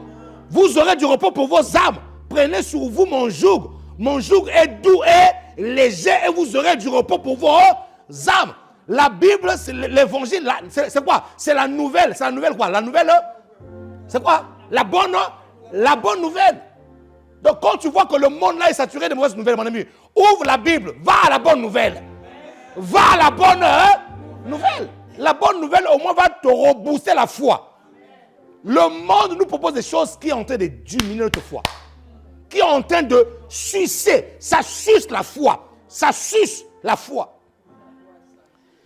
Vous aurez du repos pour vos âmes. Prenez sur vous mon joug. Mon joug est doux et léger et vous aurez du repos pour vos âmes. La Bible, c'est l'évangile. C'est quoi? C'est la nouvelle. C'est la nouvelle quoi? La nouvelle, c'est quoi? La bonne nouvelle. Donc quand tu vois que le monde là est saturé de mauvaises nouvelles, mon ami, ouvre la Bible, va à la bonne nouvelle. Va à la bonne nouvelle. La bonne nouvelle au moins va te rebooster la foi. Le monde nous propose des choses qui sont en train de diminuer notre foi. Qui sont en train de sucer. Ça suce la foi. Ça suce la foi.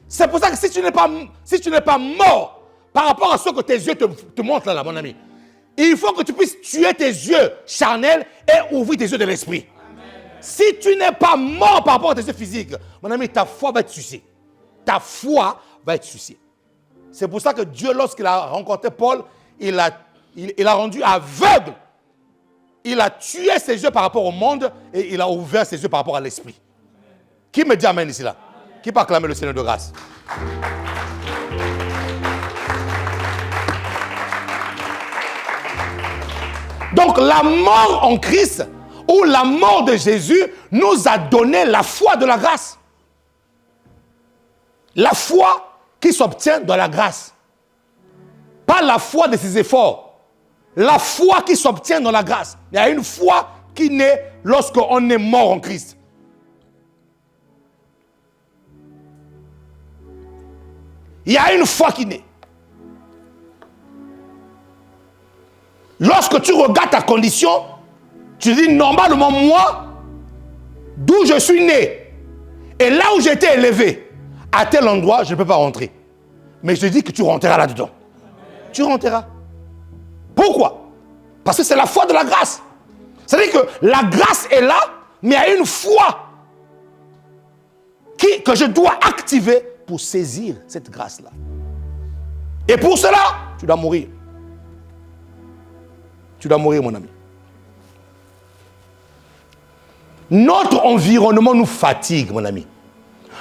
C'est pour ça que si tu n'es pas mort par rapport à ce que tes yeux te montrent là, mon ami, il faut que tu puisses tuer tes yeux charnels et ouvrir tes yeux de l'esprit. Si tu n'es pas mort par rapport à tes yeux physiques, mon ami, ta foi va être sucée. Ta foi va être sucée. C'est pour ça que Dieu, lorsqu'il a rencontré Paul, il a rendu aveugle. Il a tué ses yeux par rapport au monde et il a ouvert ses yeux par rapport à l'esprit. Qui me dit amen ici là? Qui peut acclamer le Seigneur de grâce? Donc la mort en Christ ou la mort de Jésus nous a donné la foi de la grâce. La foi qui s'obtient dans la grâce. Pas la foi de ses efforts. La foi qui s'obtient dans la grâce. Il y a une foi qui naît lorsqu'on est mort en Christ. Il y a une foi qui naît. Lorsque tu regardes ta condition, tu dis normalement moi, d'où je suis né, et là où j'ai été élevé, à tel endroit, je ne peux pas rentrer. Mais je te dis que tu rentreras là-dedans. Tu rentreras. Pourquoi? Parce que c'est la foi de la grâce. C'est-à-dire que la grâce est là, mais il y a une foi que je dois activer pour saisir cette grâce-là. Et pour cela, tu dois mourir. Tu dois mourir, mon ami. Notre environnement nous fatigue, mon ami.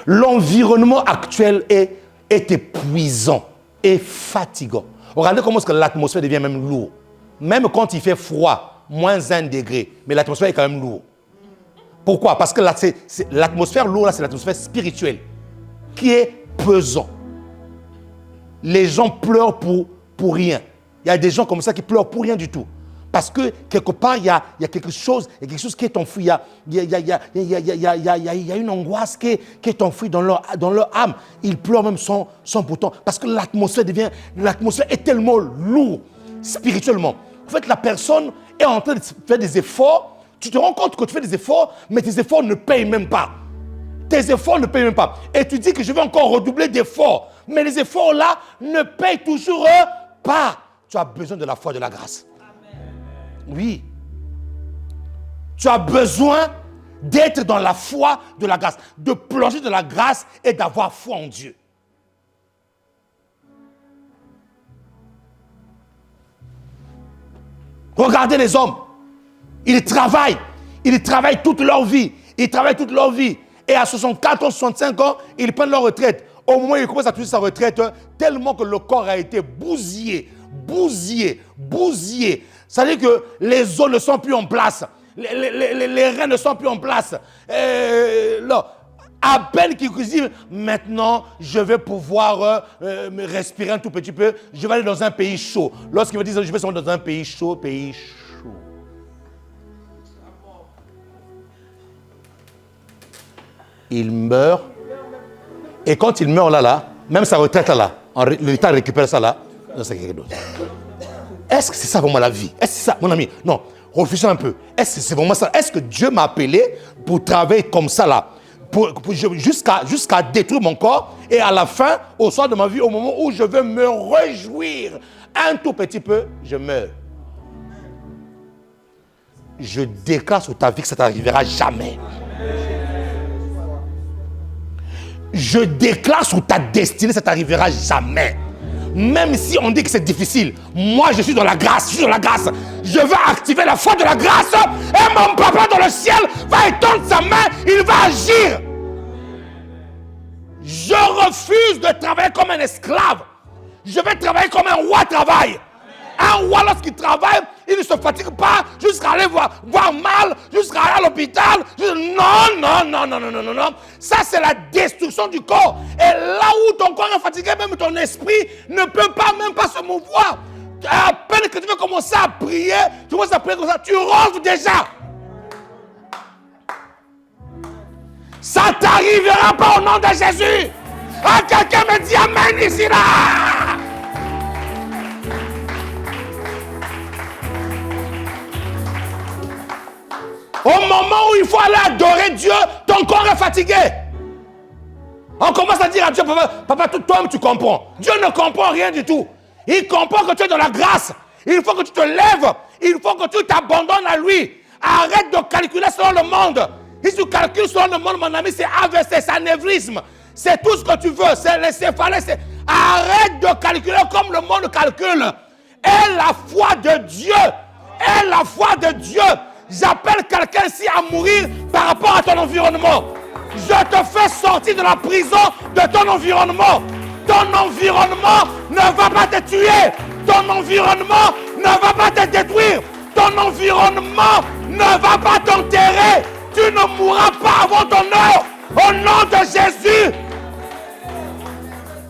L'environnement actuel est épuisant et fatigant. Regardez comment est-ce que l'atmosphère devient même lourde. Même quand il fait froid, moins 1 degré, mais l'atmosphère est quand même lourde. Pourquoi? Parce que l'atmosphère lourde, c'est l'atmosphère spirituelle qui est pesant. Les gens pleurent pour rien. Il y a des gens comme ça qui pleurent pour rien du tout. Parce que quelque part, il y a quelque chose qui est enfoui. Il y a une angoisse qui est enfouie dans leur âme. Ils pleurent même sans pourtant. Parce que l'atmosphère est tellement lourde spirituellement. En fait, la personne est en train de faire des efforts. Tu te rends compte que tu fais des efforts, mais tes efforts ne payent même pas. Tes efforts ne payent même pas. Et tu dis que je vais encore redoubler d'efforts. Mais les efforts là ne payent toujours pas. Tu as besoin de la foi de la grâce. Oui. Tu as besoin d'être dans la foi de la grâce, de plonger dans la grâce et d'avoir foi en Dieu. Regardez les hommes. Ils travaillent toute leur vie. Et à 64 ans, 65 ans, ils prennent leur retraite. Au moment où ils commencent à toucher sa retraite, tellement que le corps a été bousillé. C'est-à-dire que les os ne sont plus en place. Les reins ne sont plus en place. À peine qu'ils disent, maintenant, je vais pouvoir me respirer un tout petit peu. Je vais aller dans un pays chaud. Lorsqu'ils me disent, je vais aller dans un pays chaud. Il meurt. Et quand il meurt là, même sa retraite là, L'État récupère ça là, c'est quelque chose d'autre. Est-ce que c'est ça vraiment la vie? Est-ce que c'est ça, mon ami? Non, réfléchissons un peu. Est-ce que c'est vraiment ça? Est-ce que Dieu m'a appelé pour travailler comme ça là? Jusqu'à détruire mon corps et à la fin, au soir de ma vie, au moment où je veux me réjouir un tout petit peu, je meurs. Je déclare sur ta vie que ça t'arrivera jamais. Je déclare sur ta destinée que ça t'arrivera jamais. Même si on dit que c'est difficile, moi je suis dans la grâce, je suis dans la grâce. Je veux activer la foi de la grâce et mon papa dans le ciel va étendre sa main, il va agir. Je refuse de travailler comme un esclave. Je vais travailler comme un roi travaille. Un roi, lorsqu'il travaille, il ne se fatigue pas jusqu'à aller voir mal, jusqu'à aller à l'hôpital. Non. Ça, c'est la destruction du corps. Et là où ton corps est fatigué, même ton esprit ne peut pas même pas se mouvoir. À peine que tu veux commencer à prier, tu commences à prier comme ça, tu ronfles déjà. Ça ne t'arrivera pas au nom de Jésus. Ah, quelqu'un me dit amen ici là. Au moment où il faut aller adorer Dieu, ton corps est fatigué. On commence à dire à Dieu, papa, toi-même tu comprends. Dieu ne comprend rien du tout. Il comprend que tu es dans la grâce. Il faut que tu te lèves. Il faut que tu t'abandonnes à lui. Arrête de calculer selon le monde. Si tu calcules selon le monde, mon ami, c'est AVC, c'est anévrisme. C'est tout ce que tu veux. C'est les céphalées. Arrête de calculer comme le monde calcule. Et la foi de Dieu. Et la foi de Dieu. J'appelle quelqu'un ici à mourir par rapport à ton environnement. Je te fais sortir de la prison de ton environnement. Ton environnement ne va pas te tuer. Ton environnement ne va pas te détruire. Ton environnement ne va pas t'enterrer. Tu ne mourras pas avant ton heure. Au nom de Jésus.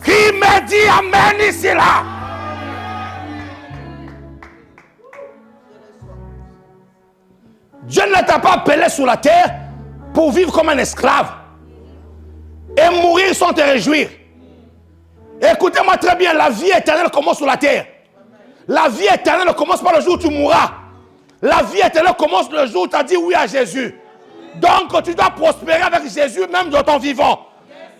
Qui me dit amen ici là? Dieu ne t'a pas appelé sur la terre pour vivre comme un esclave et mourir sans te réjouir. Écoutez-moi très bien, la vie éternelle commence sur la terre. La vie éternelle ne commence pas le jour où tu mourras. La vie éternelle commence le jour où tu as dit oui à Jésus. Donc tu dois prospérer avec Jésus même dans ton vivant.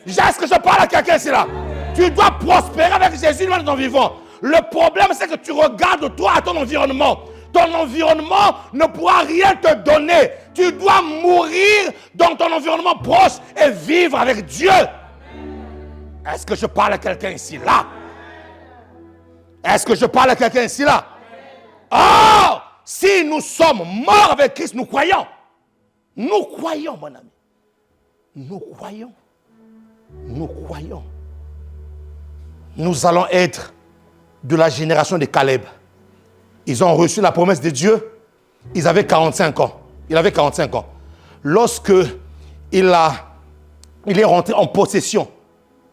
Est-ce que je parle à quelqu'un ici là? Tu dois prospérer avec Jésus même dans ton vivant. Le problème c'est que tu regardes toi à ton environnement. Ton environnement ne pourra rien te donner. Tu dois mourir dans ton environnement proche et vivre avec Dieu. Est-ce que je parle à quelqu'un ici là? Est-ce que je parle à quelqu'un ici là? Oh! Si nous sommes morts avec Christ, nous croyons. Nous croyons, mon ami. Nous croyons. Nous croyons. Nous allons être de la génération de Caleb. Ils ont reçu la promesse de Dieu. Ils avaient 45 ans. Il avait 45 ans. Lorsque il est rentré en possession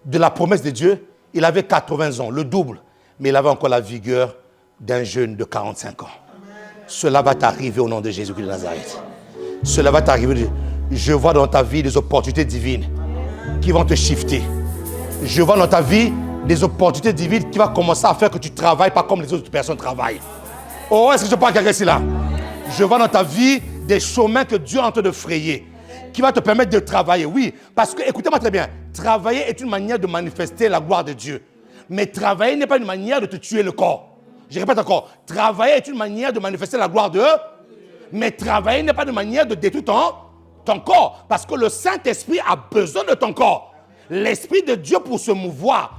de la promesse de Dieu, il avait 80 ans, le double. Mais il avait encore la vigueur d'un jeune de 45 ans. Cela va t'arriver au nom de Jésus-Christ de Nazareth. Cela va t'arriver. Je vois dans ta vie des opportunités divines qui vont te shifter. Je vois dans ta vie des opportunités divines qui vont commencer à faire que tu ne travailles pas comme les autres personnes travaillent. Oh, est-ce que je parle à quelqu'un ici là? Je vois dans ta vie des chemins que Dieu est en train de frayer, qui va te permettre de travailler. Oui, parce que, écoutez-moi très bien, travailler est une manière de manifester la gloire de Dieu. Mais travailler n'est pas une manière de te tuer le corps. Je répète encore, travailler est une manière de manifester la gloire de Dieu. Mais travailler n'est pas une manière de détruire ton corps. Parce que le Saint-Esprit a besoin de ton corps. L'Esprit de Dieu pour se mouvoir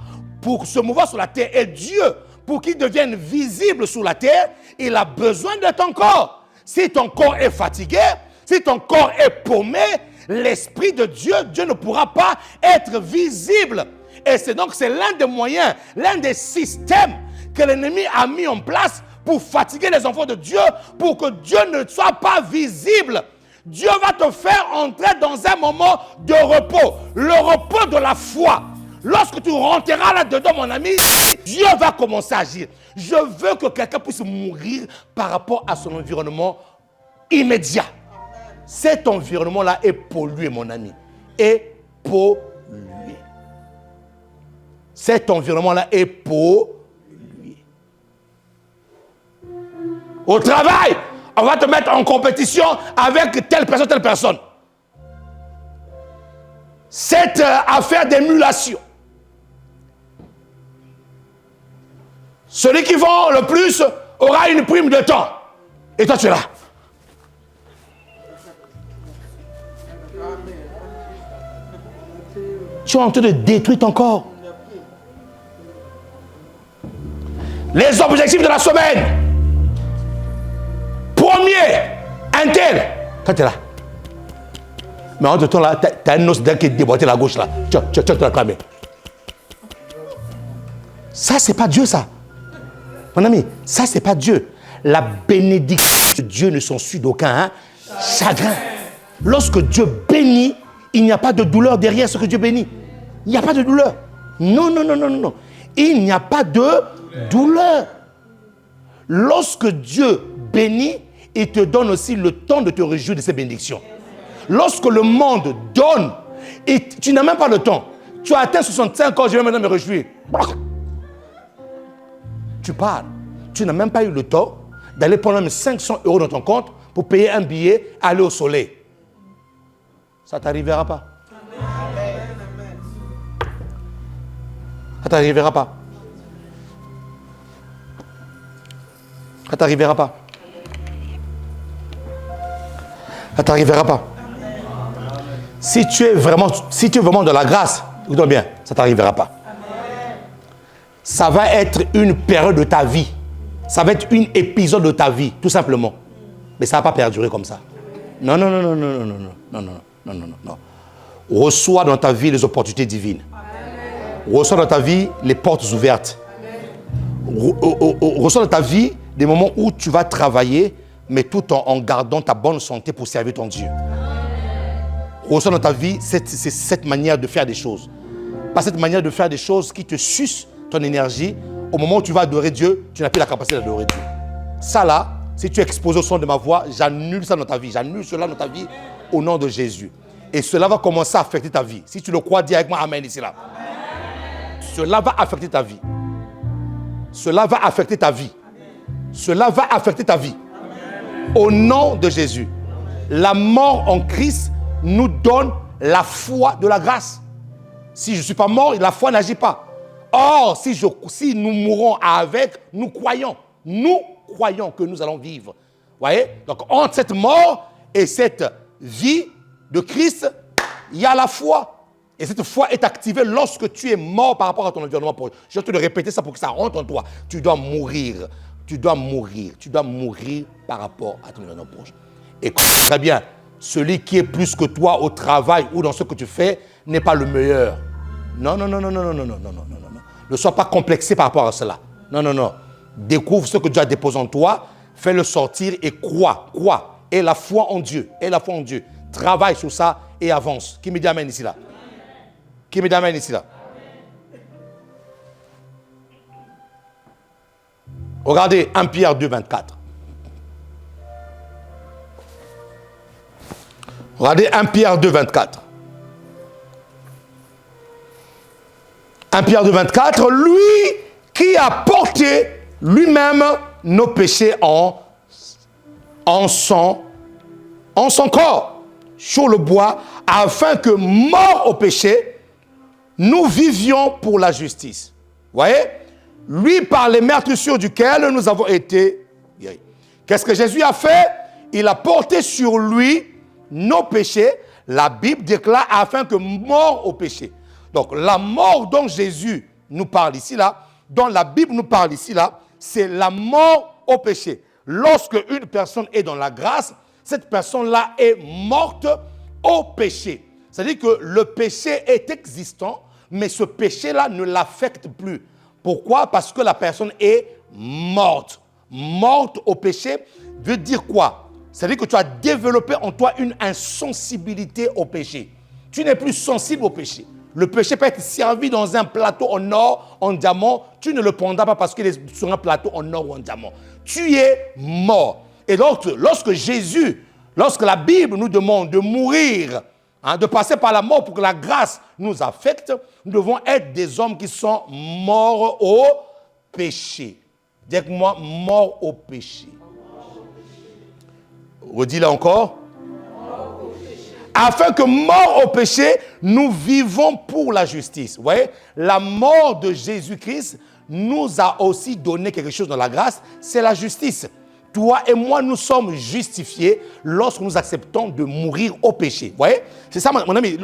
sur la terre. Et Dieu, pour qu'il devienne visible sur la terre, il a besoin de ton corps. Si ton corps est fatigué, si ton corps est paumé, l'Esprit de Dieu, Dieu ne pourra pas être visible. Et c'est l'un des moyens, l'un des systèmes que l'ennemi a mis en place pour fatiguer les enfants de Dieu, pour que Dieu ne soit pas visible. Dieu va te faire entrer dans un moment de repos, le repos de la foi. Lorsque tu rentreras là-dedans, mon ami, Dieu va commencer à agir. Je veux que quelqu'un puisse mourir par rapport à son environnement immédiat. Cet environnement-là est pollué, mon ami. Est pollué. cet environnement-là est pollué. Au travail, on va te mettre en compétition avec telle personne. Cette affaire d'émulation. Celui qui vend le plus aura une prime de temps. Et toi, tu es là. Tu es en train de détruire ton corps. Les objectifs de la semaine. Premier, un tel. Toi, tu es là. Mais en temps là, tu as un os qui est déboîté la gauche là. Tu te réclames. Ça, c'est pas Dieu, ça. Mon ami, ça, c'est pas Dieu. La bénédiction de Dieu ne s'ensuit d'aucun chagrin. Lorsque Dieu bénit, il n'y a pas de douleur derrière ce que Dieu bénit. Il n'y a pas de douleur. Non. Il n'y a pas de douleur. Lorsque Dieu bénit, il te donne aussi le temps de te réjouir de ses bénédictions. Lorsque le monde donne, et tu n'as même pas le temps. Tu as atteint 65 ans, je vais maintenant me réjouir. Tu parles. Tu n'as même pas eu le temps d'aller prendre même 500 € dans ton compte pour payer un billet, aller au soleil. Ça ne t'arrivera pas. Ça ne t'arrivera pas. Ça ne t'arrivera pas. Ça ne t'arrivera pas. Si tu es vraiment dans la grâce, écoute-moi bien, ça ne t'arrivera pas. Ça va être une période de ta vie. Ça va être un épisode de ta vie, tout simplement. Mais ça ne va pas perdurer comme ça. Non. Reçois dans ta vie les opportunités divines. Reçois dans ta vie les portes ouvertes. Reçois dans ta vie des moments où tu vas travailler, mais tout en gardant ta bonne santé pour servir ton Dieu. Reçois dans ta vie cette manière de faire des choses. Pas cette manière de faire des choses qui te suce ton énergie. Au moment où tu vas adorer Dieu, tu n'as plus la capacité d'adorer Dieu. Ça là, si tu es exposé au son de ma voix, j'annule ça dans ta vie. J'annule cela dans ta vie au nom de Jésus. Et cela va commencer à affecter ta vie. Si tu le crois, dis avec moi Amen ici là. Amen. Cela va affecter ta vie. Cela va affecter ta vie. Cela va affecter ta vie. Amen. Au nom de Jésus. La mort en Christ nous donne la foi de la grâce. Si je ne suis pas mort, la foi n'agit pas. Or, si nous mourons avec, nous croyons que nous allons vivre. Voyez? Donc, entre cette mort et cette vie de Christ, il y a la foi. Et cette foi est activée lorsque tu es mort par rapport à ton environnement proche. Je vais te le répéter ça pour que ça rentre en toi. Tu dois mourir. Tu dois mourir par rapport à ton environnement proche. Et très bien, celui qui est plus que toi au travail ou dans ce que tu fais n'est pas le meilleur. Non. Ne sois pas complexé par rapport à cela. Non. Découvre ce que Dieu a déposé en toi, fais-le sortir et crois. Et la foi en Dieu. Travaille sur ça et avance. Qui me dit amen ici là? Qui me dit amen ici là? Regardez 1 Pierre 2, 24. Regardez 1 Pierre 2, 24. 1 Pierre 2, 24. Lui qui a porté lui-même nos péchés en son corps sur le bois, afin que, morts au péché, nous vivions pour la justice. Voyez? Lui, par les meurtrissures duquel nous avons été guéris. Qu'est-ce que Jésus a fait? Il a porté sur lui nos péchés. La Bible déclare afin que, morts au péché. Donc, la mort dont Jésus nous parle ici, là, dont la Bible nous parle ici, là, c'est la mort au péché. Lorsque une personne est dans la grâce, cette personne-là est morte au péché. C'est-à-dire que le péché est existant, mais ce péché-là ne l'affecte plus. Pourquoi? Parce que la personne est morte. Morte au péché veut dire quoi? C'est-à-dire que tu as développé en toi une insensibilité au péché. Tu n'es plus sensible au péché. Le péché peut être servi dans un plateau en or, en diamant. Tu ne le prendras pas parce qu'il est sur un plateau en or ou en diamant. Tu es mort. Et donc, lorsque la Bible nous demande de mourir de passer par la mort pour que la grâce nous affecte, nous devons être des hommes qui sont morts au péché. Dites-moi, morts au péché. Redis-le encore. Afin que, mort au péché, nous vivons pour la justice. Vous voyez, la mort de Jésus-Christ nous a aussi donné quelque chose dans la grâce, c'est la justice. Toi et moi, nous sommes justifiés lorsque nous acceptons de mourir au péché. Vous voyez, c'est ça, mon ami.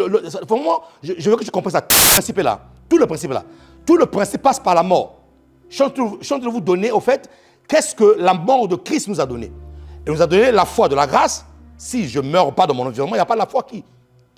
Vraiment, je veux que tu comprennes ça. Tout le principe est là. Tout le principe passe par la mort. Je suis en train de vous donner, au fait, qu'est-ce que la mort de Christ nous a donné. Il nous a donné la foi de la grâce. Si je ne meurs pas dans mon environnement, il n'y a pas la foi qui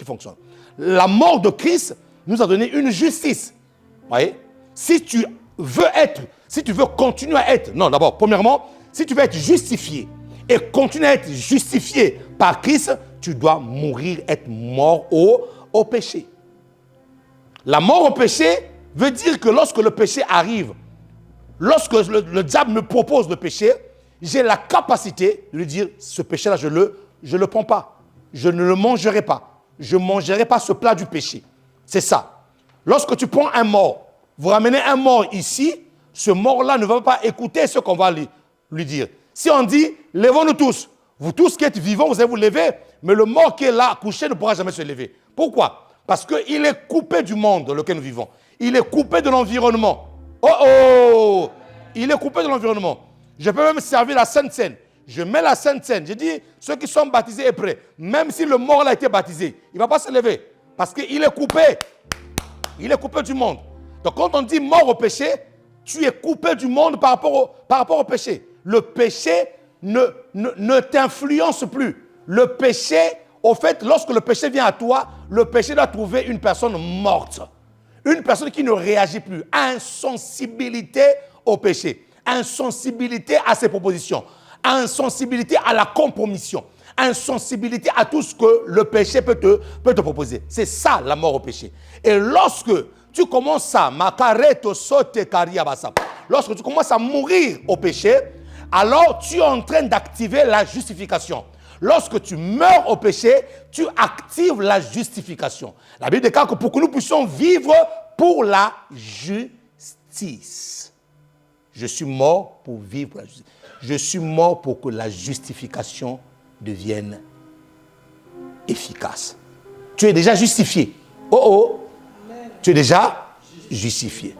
fonctionne. La mort de Christ nous a donné une justice. Vous voyez? Si tu veux continuer à être, non, d'abord, premièrement, si tu veux être justifié et continuer à être justifié par Christ, tu dois mourir, être mort au péché. La mort au péché veut dire que lorsque le péché arrive, lorsque le diable me propose le péché, j'ai la capacité de lui dire, ce péché-là, je ne le prends pas. Je ne le mangerai pas. Je ne mangerai pas ce plat du péché. C'est ça. Lorsque tu prends un mort, vous ramenez un mort ici, ce mort-là ne va pas écouter ce qu'on va lui dire. Si on dit, levons-nous tous. Vous tous qui êtes vivants, vous allez vous lever, mais le mort qui est là, couché, ne pourra jamais se lever. Pourquoi? Parce qu'il est coupé du monde dans lequel nous vivons. Il est coupé de l'environnement. Oh! Il est coupé de l'environnement. Je peux même servir la Sainte Seine. Je mets la Sainte Seine. Je dis, ceux qui sont baptisés et prêts, même si le mort a été baptisé, il ne va pas se lever. Parce qu'il est coupé. Il est coupé du monde. Donc quand on dit mort au péché, tu es coupé du monde par rapport au péché. Le péché ne t'influence plus. Le péché, au fait, lorsque le péché vient à toi, le péché doit trouver une personne morte. Une personne qui ne réagit plus. Insensibilité au péché. Insensibilité à ses propositions. Insensibilité à la compromission. Insensibilité à tout ce que le péché peut te proposer. C'est ça la mort au péché. Et lorsque tu commences lorsque tu commences à mourir au péché, alors tu es en train d'activer la justification. Lorsque tu meurs au péché, tu actives la justification. La Bible déclare que pour que nous puissions vivre pour la justice. Je suis mort pour vivre pour la justice. Je suis mort pour que la justification devienne efficace. Tu es déjà justifié. Tu es déjà justifié.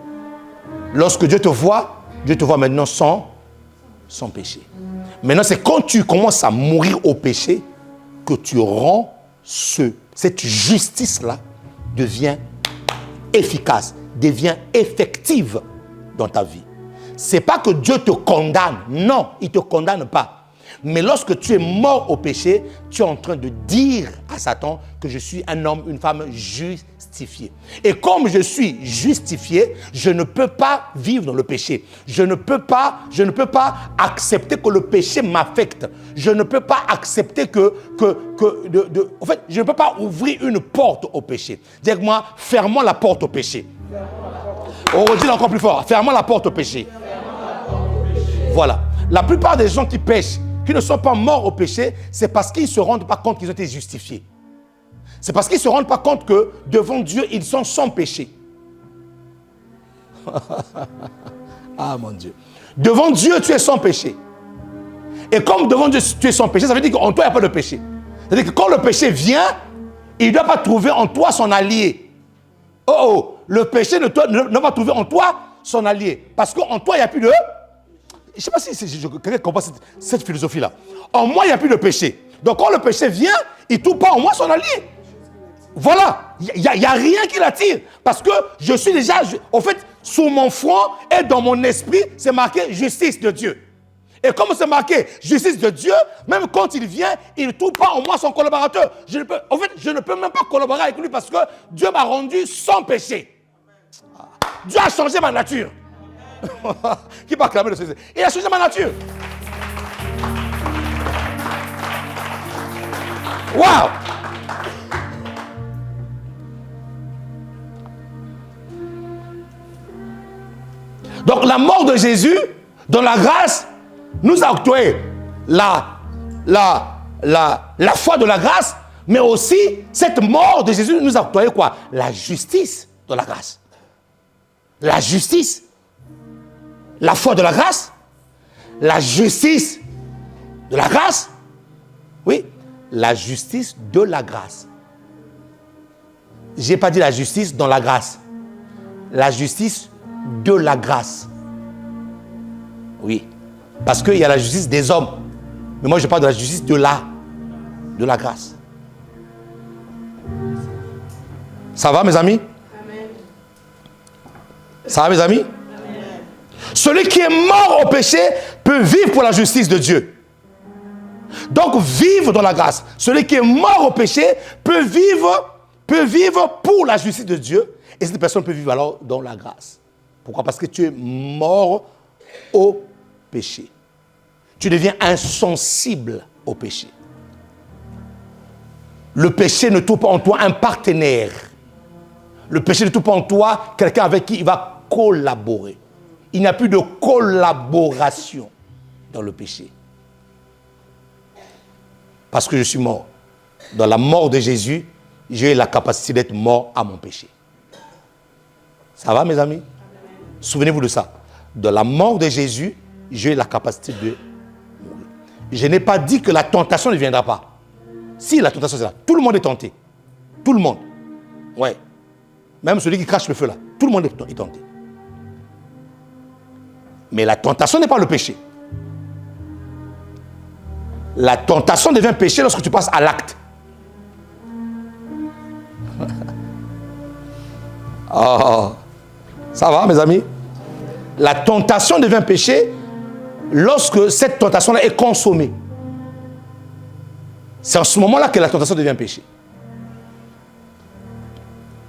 Lorsque Dieu te voit maintenant sans péché. Maintenant, c'est quand tu commences à mourir au péché que tu rends cette justice-là devient efficace, devient effective dans ta vie. Ce n'est pas que Dieu te condamne. Non, il ne te condamne pas. Mais lorsque tu es mort au péché, tu es en train de dire à Satan que je suis un homme, une femme justifiée. Et comme je suis justifié, je ne peux pas vivre dans le péché. Je ne peux pas accepter que le péché m'affecte. Je ne peux pas accepter en fait, je ne peux pas ouvrir une porte au péché. Dis-moi, fermons la porte au péché. On redit encore plus fort, fermons la porte au péché. Voilà. La plupart des gens qui pêchent, qui ne sont pas morts au péché, c'est parce qu'ils ne se rendent pas compte qu'ils ont été justifiés. C'est parce qu'ils ne se rendent pas compte que devant Dieu, ils sont sans péché. Ah mon Dieu. Devant Dieu, tu es sans péché. Et comme devant Dieu, tu es sans péché, ça veut dire qu'en toi, il n'y a pas de péché. C'est-à-dire que quand le péché vient, il ne doit pas trouver en toi son allié. Le péché ne va pas trouver en toi son allié. Parce qu'en toi, il n'y a plus de... Je ne sais pas si quelqu'un comprend cette philosophie-là. En moi, il n'y a plus de péché. Donc quand le péché vient, il ne trouve pas en moi son allié. Voilà. Il n'y a rien qui l'attire. Parce que je suis déjà... En fait, sur mon front et dans mon esprit, c'est marqué justice de Dieu. Et comme c'est marqué justice de Dieu, même quand il vient, il ne trouve pas en moi son collaborateur. Je ne peux même pas collaborer avec lui parce que Dieu m'a rendu sans péché. Dieu a changé ma nature. Qui va acclamer le Seigneur? Il a changé ma nature. Waouh! Donc la mort de Jésus, dans la grâce, nous a octroyé la foi de la grâce, Mais aussi, cette mort de Jésus nous a octroyé quoi? La justice de la grâce. La justice. La foi de la grâce. La justice de la grâce. Oui, la justice de la grâce. Je n'ai pas dit la justice dans la grâce. La justice de la grâce. Oui. Parce qu'il y a la justice des hommes. Mais moi, je parle de la justice de la grâce. Ça va, mes amis? Amen. Ça va, mes amis? Amen. Celui qui est mort au péché peut vivre pour la justice de Dieu. Donc, vivre dans la grâce. Celui qui est mort au péché peut vivre pour la justice de Dieu. Et cette personne peut vivre alors dans la grâce. Pourquoi? Parce que tu es mort au péché. Tu deviens insensible au péché. Le péché ne trouve pas en toi un partenaire. Le péché ne trouve pas en toi quelqu'un avec qui il va collaborer. Il n'y a plus de collaboration dans le péché. Parce que je suis mort. Dans la mort de Jésus, j'ai la capacité d'être mort à mon péché. Ça va, mes amis? Amen. Souvenez-vous de ça. Dans la mort de Jésus, j'ai la capacité de mourir. Je n'ai pas dit que la tentation ne viendra pas. Si, la tentation c'est là. Tout le monde est tenté. Tout le monde. Ouais. Même celui qui crache le feu là. Tout le monde est tenté. Mais la tentation n'est pas le péché. La tentation devient péché lorsque tu passes à l'acte. Oh, ça va, mes amis? La tentation devient péché lorsque cette tentation-là est consommée. C'est en ce moment-là que la tentation devient péché.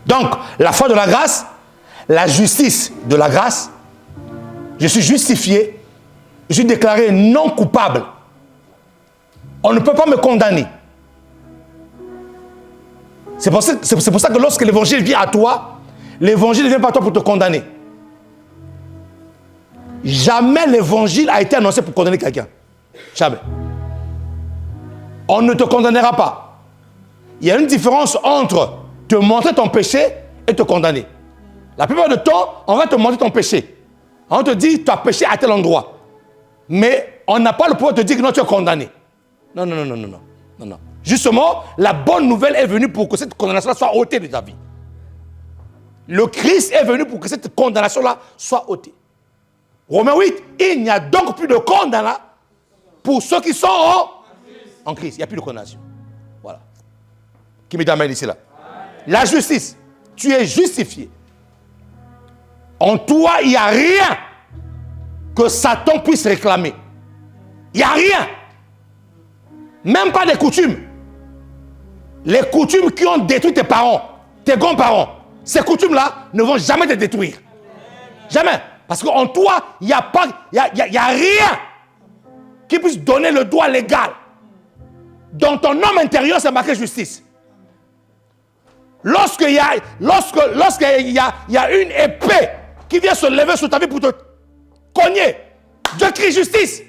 Donc, la foi de la grâce, la justice de la grâce, je suis justifié, je suis déclaré non coupable. On ne peut pas me condamner. C'est pour ça que lorsque l'évangile vient à toi, l'évangile ne vient pas à toi pour te condamner. Jamais l'évangile a été annoncé pour condamner quelqu'un. Jamais. On ne te condamnera pas. Il y a une différence entre te montrer ton péché et te condamner. La plupart du temps, on va te montrer ton péché. On te dit, tu as péché à tel endroit. Mais on n'a pas le pouvoir de te dire que non, tu es condamné. Non, non, non, non, non, non, non. Justement, la bonne nouvelle est venue pour que cette condamnation soit ôtée de ta vie. Le Christ est venu pour que cette condamnation-là soit ôtée. Romains 8, il n'y a donc plus de condamnation pour ceux qui sont en Christ. Il n'y a plus de condamnation. Voilà. Qui me t'amène ici là? La justice. Tu es justifié. En toi, il n'y a rien que Satan puisse réclamer. Il n'y a rien. Même pas des coutumes. Les coutumes qui ont détruit tes parents, tes grands-parents, ces coutumes-là ne vont jamais te détruire. Jamais. Parce qu'en toi, il n'y a rien qui puisse donner le droit légal. Dans ton homme intérieur, c'est marqué justice. Lorsqu'il y a une épée qui vient se lever sur ta vie pour te cogner, Dieu crie justice.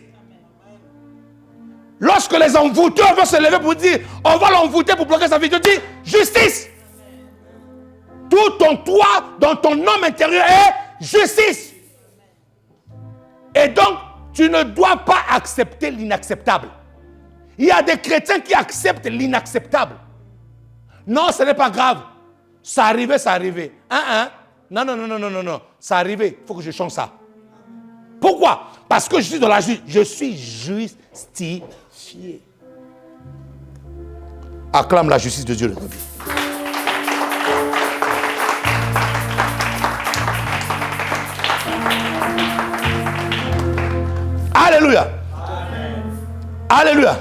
Lorsque les envoûteurs veulent se lever pour dire on va l'envoûter pour bloquer sa vie, Dieu dit justice. Tout en toi, dans ton homme intérieur est justice. Et donc, tu ne dois pas accepter l'inacceptable. Il y a des chrétiens qui acceptent l'inacceptable. Non, ce n'est pas grave. Ça arrivait, ça arrivait. Non, non, non, non, non, non, non. Ça arrivait, il faut que je change ça. Pourquoi? Parce que je suis dans la justice. Je suis justifié. Acclame la justice de Dieu de ta vie. Alléluia. Amen. Alléluia.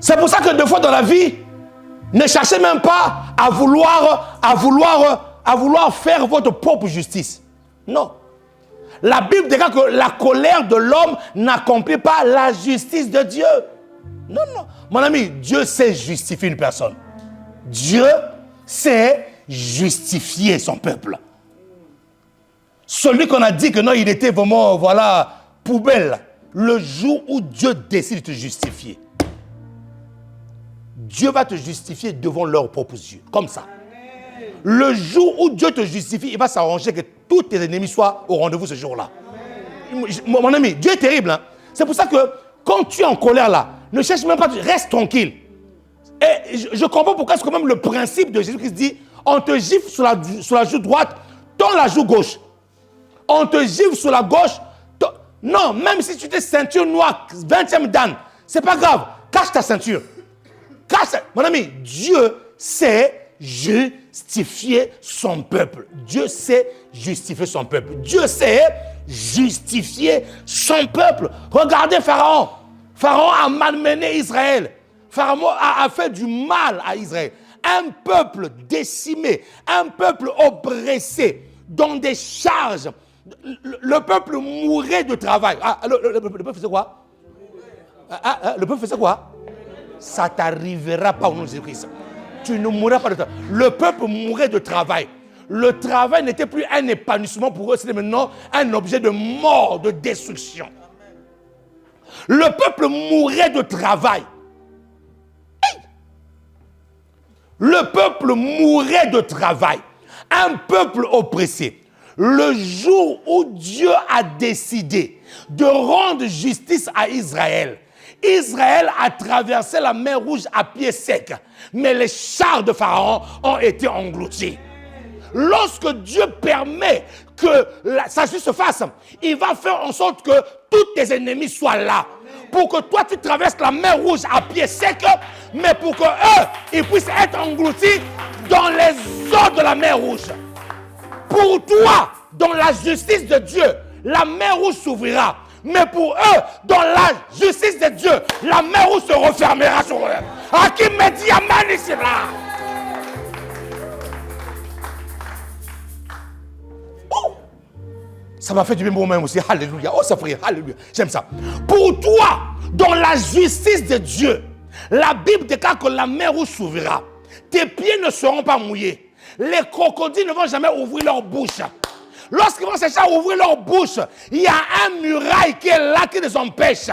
C'est pour ça que deux fois dans la vie, ne cherchez même pas à vouloir faire votre propre justice. Non. La Bible déclare que la colère de l'homme n'accomplit pas la justice de Dieu. Non, non. Mon ami, Dieu sait justifier une personne. Dieu sait justifier son peuple. Celui qu'on a dit que non, il était vraiment, voilà, poubelle. Le jour où Dieu décide de te justifier, Dieu va te justifier devant leurs propres yeux. Comme ça. Le jour où Dieu te justifie, il va s'arranger que tous tes ennemis soient au rendez-vous ce jour-là. Mon ami, Dieu est terrible. Hein? C'est pour ça que quand tu es en colère là, ne cherche même pas, reste tranquille. Et je comprends pourquoi c'est quand même le principe de Jésus-Christ dit, on te gifle sur la joue droite, tends la joue gauche. On te gifle sur la gauche. Non, même si tu es ceinture noire, 20e dan, c'est pas grave. Cache ta ceinture. Mon ami, Dieu sait justifier son peuple. Dieu sait justifier son peuple. Dieu sait justifier son peuple. Regardez Pharaon. Pharaon a malmené Israël. Pharaon a fait du mal à Israël. Un peuple décimé, un peuple oppressé, dans des charges. Le peuple mourait de travail. Le peuple faisait quoi? Le peuple faisait quoi? Ça ne t'arrivera pas au nom de Jésus-Christ. Tu ne mourras pas de travail. Le peuple mourait de travail. Le travail n'était plus un épanouissement pour eux, c'était maintenant un objet de mort, de destruction. Le peuple mourait de travail. Le peuple mourait de travail. Un peuple oppressé. Le jour où Dieu a décidé de rendre justice à Israël, Israël a traversé la mer Rouge à pied sec, mais les chars de Pharaon ont été engloutis. Lorsque Dieu permet que sa justice se fasse, il va faire en sorte que tous tes ennemis soient là. Pour que toi tu traverses la mer Rouge à pied sec, mais pour que eux, ils puissent être engloutis dans les eaux de la mer Rouge. Pour toi, dans la justice de Dieu, la mer Rouge s'ouvrira. Mais pour eux, dans la justice de Dieu, la mer Rouge se refermera sur eux. À qui me dit amen ici là? Oh! Ça m'a fait du bien pour moi-même aussi. Alléluia. Oh, ça frère, alléluia. J'aime ça. Pour toi, dans la justice de Dieu, la Bible déclare que la mer Rouge s'ouvrira. Tes pieds ne seront pas mouillés. Les crocodiles ne vont jamais ouvrir leur bouche. Lorsqu'ils vont chercher à ouvrir leur bouche, il y a un muraille qui est là qui les empêche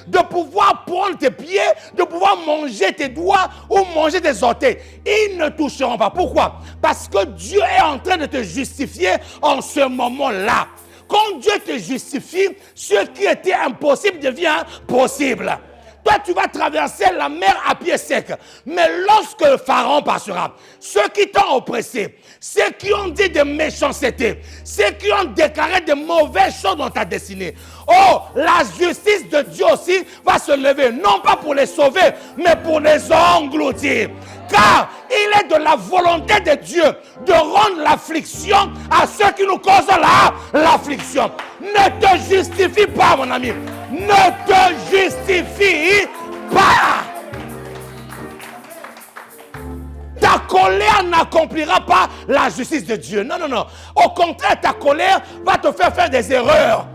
de pouvoir prendre tes pieds, de pouvoir manger tes doigts ou manger tes orteils. Ils ne toucheront pas. Pourquoi? Parce que Dieu est en train de te justifier en ce moment-là. Quand Dieu te justifie, ce qui était impossible devient possible. Toi, tu vas traverser la mer à pied sec. Mais lorsque le Pharaon passera, ceux qui t'ont oppressé, ceux qui ont dit des méchancetés, ceux qui ont déclaré de mauvaises choses dans ta destinée, oh, la justice de Dieu aussi va se lever, non pas pour les sauver, mais pour les engloutir. Car il est de la volonté de Dieu de rendre l'affliction à ceux qui nous causent l'affliction. Ne te justifie pas, mon ami. Ne te justifie pas. Ta colère n'accomplira pas la justice de Dieu. Non, non, non. Au contraire, ta colère va te faire des erreurs.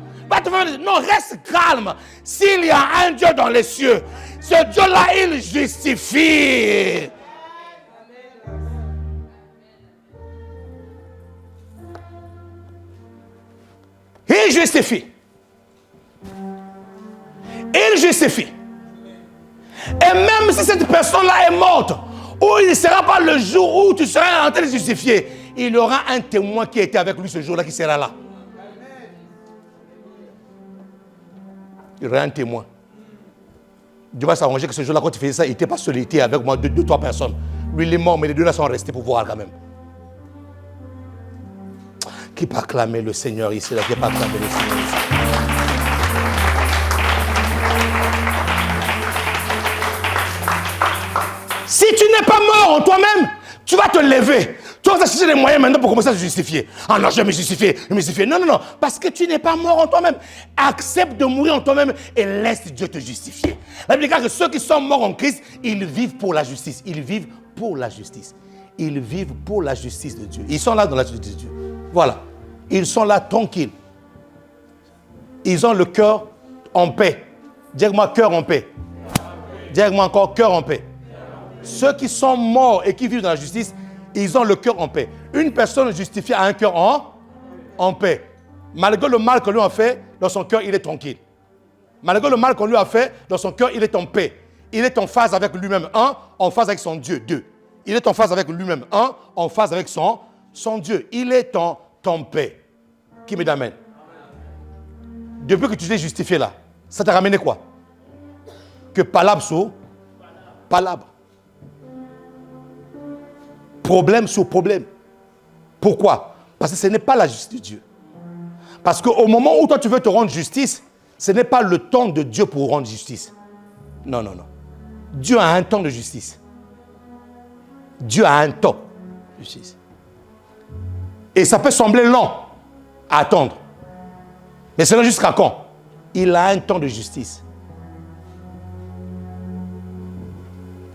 Non, reste calme. S'il y a un Dieu dans les cieux, ce Dieu-là, il justifie. Il justifie. Il justifie. Et même si cette personne-là est morte, ou il ne sera pas le jour où tu seras en train de justifier, il y aura un témoin qui était avec lui ce jour-là qui sera là. Il y aura un témoin. Dieu va s'arranger que ce jour-là, quand tu faisais ça, il n'était pas seul, il était avec moi, deux, trois personnes. Lui, il est mort, mais les deux là sont restés pour voir quand même. Qui peut acclamer le Seigneur ici, là, qui peut acclamer le Seigneur ici. Si tu n'es pas mort en toi-même, tu vas te lever. Tu vas chercher les moyens maintenant pour commencer à te justifier. Ah non, je vais me justifier. Non, non, non. Parce que tu n'es pas mort en toi-même. Accepte de mourir en toi-même et laisse Dieu te justifier. La Bible dit que ceux qui sont morts en Christ, ils vivent pour la justice. Ils vivent pour la justice. Ils vivent pour la justice de Dieu. Ils sont là dans la justice de Dieu. Voilà. Ils sont là tranquilles. Ils ont le cœur en paix. Dis-moi cœur en paix. Dis-moi encore cœur en paix. Ceux qui sont morts et qui vivent dans la justice, ils ont le cœur en paix. Une personne justifiée a un cœur en paix. Malgré le mal qu'on lui a fait, dans son cœur, il est tranquille. Malgré le mal qu'on lui a fait, dans son cœur, il est en paix. Il est en phase avec lui-même, un, en phase avec son Dieu, deux. Il est en phase avec lui-même, un, en phase avec son Dieu. Il est en paix. Qui me l'amène? Depuis que tu t'es justifié là, ça t'a ramené quoi? Que palabre sur palabre. Problème sur problème. Pourquoi? Parce que ce n'est pas la justice de Dieu. Parce qu'au moment où toi tu veux te rendre justice, ce n'est pas le temps de Dieu pour rendre justice. Non, non, non. Dieu a un temps de justice. Dieu a un temps de justice. Et ça peut sembler lent à attendre. Mais c'est là jusqu'à quand? Il a un temps de justice.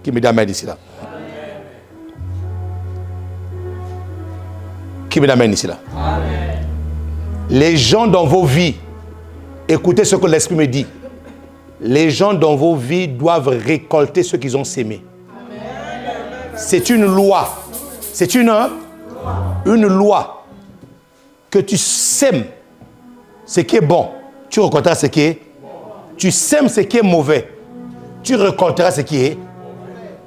Qui me dit amen ici là? Qui me l'amène ici là? Amen. Les gens dans vos vies, écoutez ce que l'Esprit me dit. Les gens dans vos vies doivent récolter ce qu'ils ont sémé. Amen. C'est une loi. C'est une loi. Que tu sèmes ce qui est bon, tu récolteras ce qui est bon. Tu sèmes ce qui est mauvais, tu récolteras ce qui est mauvais.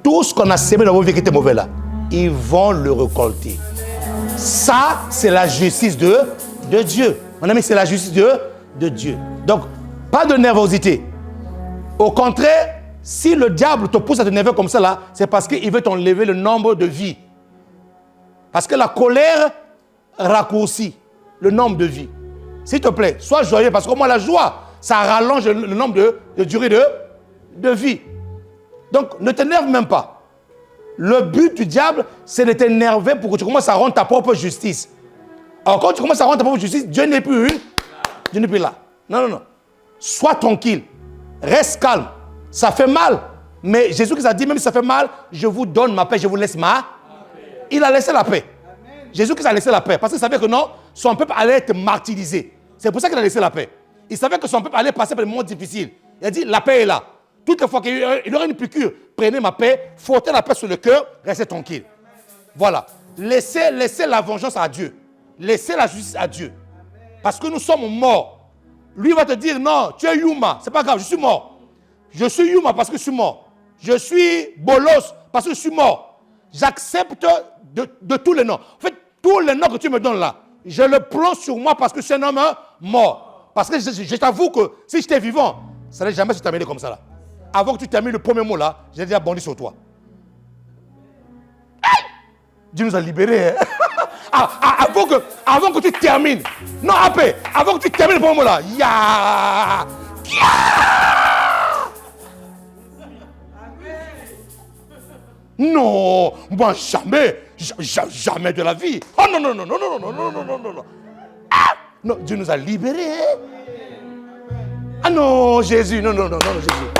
Tout ce qu'on a sémé dans vos vies qui était mauvais là, ils vont le récolter. Ça, c'est la justice de Dieu. Mon ami, c'est la justice de Dieu. Donc, pas de nervosité. Au contraire, si le diable te pousse à te nerver comme ça, là, c'est parce qu'il veut t'enlever le nombre de vies. Parce que la colère raccourcit le nombre de vies. S'il te plaît, sois joyeux, parce qu'au moins la joie, ça rallonge le nombre de durée de vie. Donc, ne t'énerve même pas. Le but du diable, c'est de t'énerver pour que tu commences à rendre ta propre justice. Alors, quand tu commences à rendre ta propre justice, Dieu n'est plus là. Non, non, non. Sois tranquille. Reste calme. Ça fait mal. Mais Jésus-Christ a dit, même si ça fait mal, je vous donne ma paix, je vous laisse ma paix. Il a laissé la paix. Jésus-Christ a laissé la paix. Parce qu'il savait que non, son peuple allait être martyrisé. C'est pour ça qu'il a laissé la paix. Il savait que son peuple allait passer par des moments difficiles. Il a dit, la paix est là. Toutes les fois qu'il y aurait une piqûre, prenez ma paix, frottez la paix sur le cœur, restez tranquille. Voilà. Laissez la vengeance à Dieu. Laissez la justice à Dieu. Parce que nous sommes morts. Lui va te dire, non, tu es Yuma, c'est pas grave, je suis mort. Je suis Yuma parce que je suis mort. Je suis Bolos parce que je suis mort. J'accepte de tous les noms. En fait, tous les noms que tu me donnes là, je le prends sur moi parce que je suis un homme mort. Parce que je t'avoue que si j'étais vivant, ça n'allait jamais se terminer comme ça là. Avant que tu termines le premier mot là, j'ai déjà bondi sur toi. Hey! Dieu nous a libérés. Hein? Avant que tu termines. Non, après. Avant que tu termines le premier mot là. Non, moi jamais. Jamais de la vie. Oh non, non, non, non, non, non, non, non, non, non, non. Ah! Non, Dieu nous a libérés. Hein? Ah non, Jésus. Non, non, non, non, Jésus.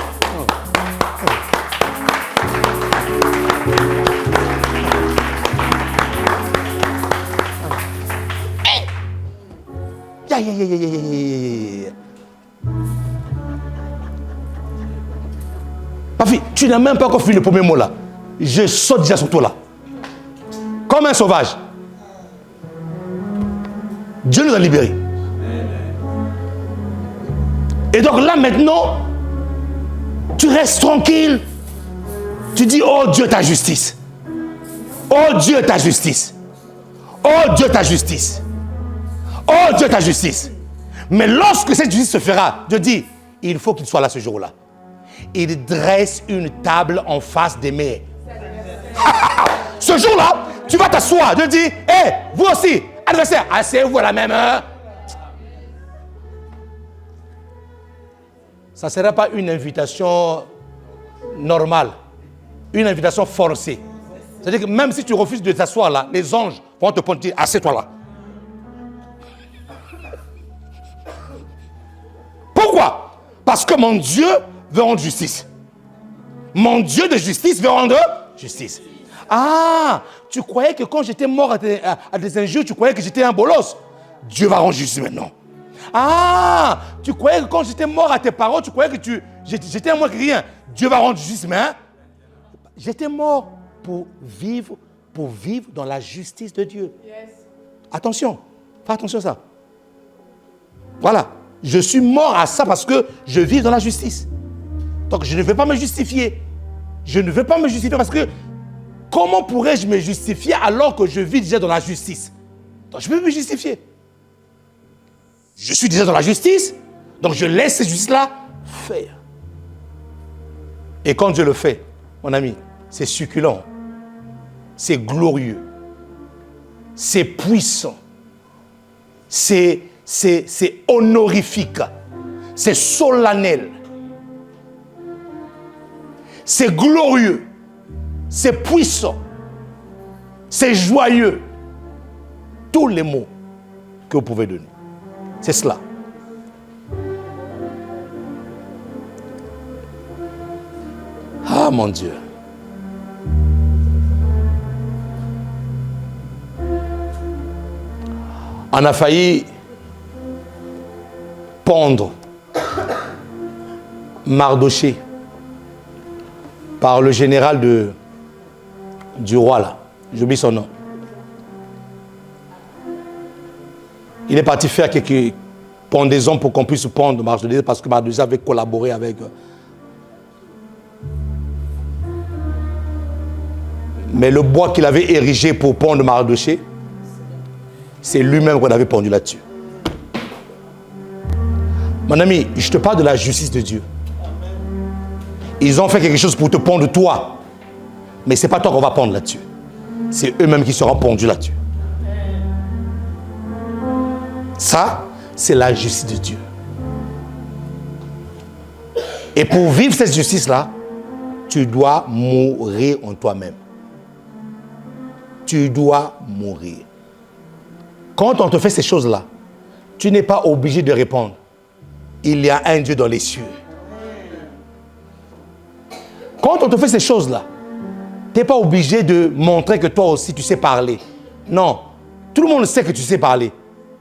Papi, tu n'as même pas encore fini le premier mot là. Je saute déjà sur toi là. Comme un sauvage. Dieu nous a libérés. Et donc là maintenant, tu restes tranquille. Tu dis, oh Dieu, ta justice. Oh Dieu, ta justice. Oh Dieu, ta justice. Oh Dieu, ta justice. Mais lorsque cette justice se fera, Dieu dit, il faut qu'il soit là ce jour-là. Il dresse une table en face des mers. Ce jour-là, tu vas t'asseoir. Dieu dit, hé, vous aussi, adversaire, asseyez-vous à la même heure. Ça ne sera pas une invitation normale. Une invitation forcée. C'est-à-dire que même si tu refuses de t'asseoir là, les anges vont te pointer, assieds-toi là. Pourquoi? Parce que mon Dieu veut rendre justice. Mon Dieu de justice veut rendre justice. Ah, tu croyais que quand j'étais mort à des injures, tu croyais que j'étais un bolos. Dieu va rendre justice maintenant. Ah, tu croyais que quand j'étais mort à tes paroles, tu croyais que j'étais un moins que rien. Dieu va rendre justice, mais j'étais mort pour vivre dans la justice de Dieu. Yes. Attention, fais attention à ça. Voilà, je suis mort à ça parce que je vis dans la justice. Donc je ne vais pas me justifier. Je ne vais pas me justifier parce que comment pourrais-je me justifier alors que je vis déjà dans la justice? Donc je peux me justifier. Je suis déjà dans la justice, donc je laisse cette justice-là faire. Et quand je le fais, mon ami, c'est succulent, c'est glorieux, c'est puissant, c'est honorifique, c'est solennel, c'est glorieux, c'est puissant, c'est joyeux. Tous les mots que vous pouvez donner, c'est cela. Ah mon Dieu. On a failli pendre Mardoché par le général du roi là. J'oublie son nom. Il est parti faire quelques pendaisons pour qu'on puisse pendre Mardoché parce que Mardoché avait collaboré avec eux. Mais le bois qu'il avait érigé pour pendre Mardoché, c'est lui-même qu'on avait pendu là-dessus. Mon ami, je te parle de la justice de Dieu. Ils ont fait quelque chose pour te pendre toi. Mais ce n'est pas toi qu'on va pendre là-dessus. C'est eux-mêmes qui seront pendus là-dessus. Ça, c'est la justice de Dieu. Et pour vivre cette justice-là, tu dois mourir en toi-même. Tu dois mourir. Quand on te fait ces choses-là, tu n'es pas obligé de répondre. Il y a un Dieu dans les cieux. Quand on te fait ces choses-là, tu n'es pas obligé de montrer que toi aussi tu sais parler. Non, tout le monde sait que tu sais parler.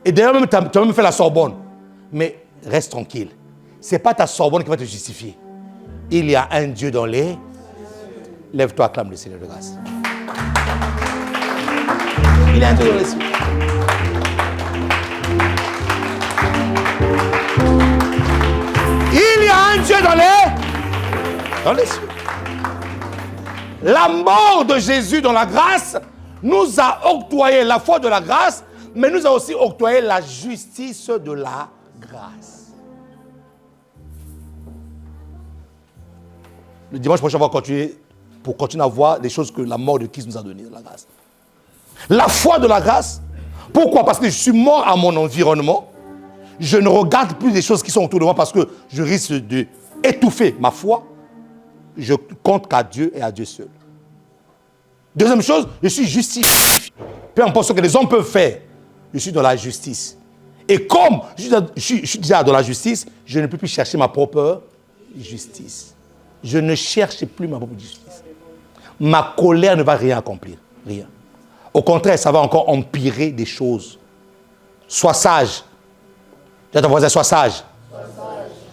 Et d'ailleurs, même, tu as même fait la Sorbonne. Mais reste tranquille. Ce n'est pas ta Sorbonne qui va te justifier. Il y a un Dieu dans les... Lève-toi, acclame le Seigneur de grâce. Il y a un Dieu dans les cieux. Il y a un Dieu dans les cieux. La mort de Jésus dans la grâce nous a octroyé la foi de la grâce, mais nous a aussi octroyé la justice de la grâce. Le dimanche prochain, on va continuer pour continuer à voir les choses que la mort de Christ nous a données dans la grâce. La foi de la grâce. Pourquoi? Parce que je suis mort à mon environnement. Je ne regarde plus les choses qui sont autour de moi parce que je risque d'étouffer ma foi. Je compte qu'à Dieu et à Dieu seul. Deuxième chose, je suis justifié. Peu importe ce que les hommes peuvent faire, je suis dans la justice. Et comme je suis déjà dans la justice, je ne peux plus chercher ma propre justice. Je ne cherche plus ma propre justice. Ma colère ne va rien accomplir. Rien. Au contraire, ça va encore empirer des choses. Sois sage. Dis à ton voisin, sois sage.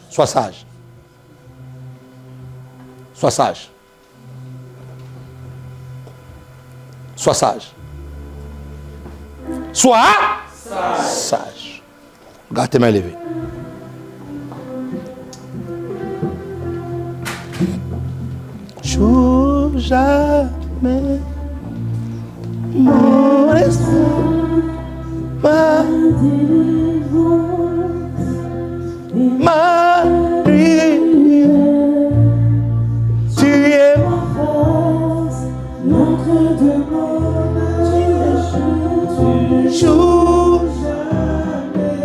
Sois sage. Sois sage. Sois sage. Sois sage. Garde tes mains levées. Joue jamais mon esprit, ma nuit. Tu es ma force, l'encre de mon âme. Tu joues jamais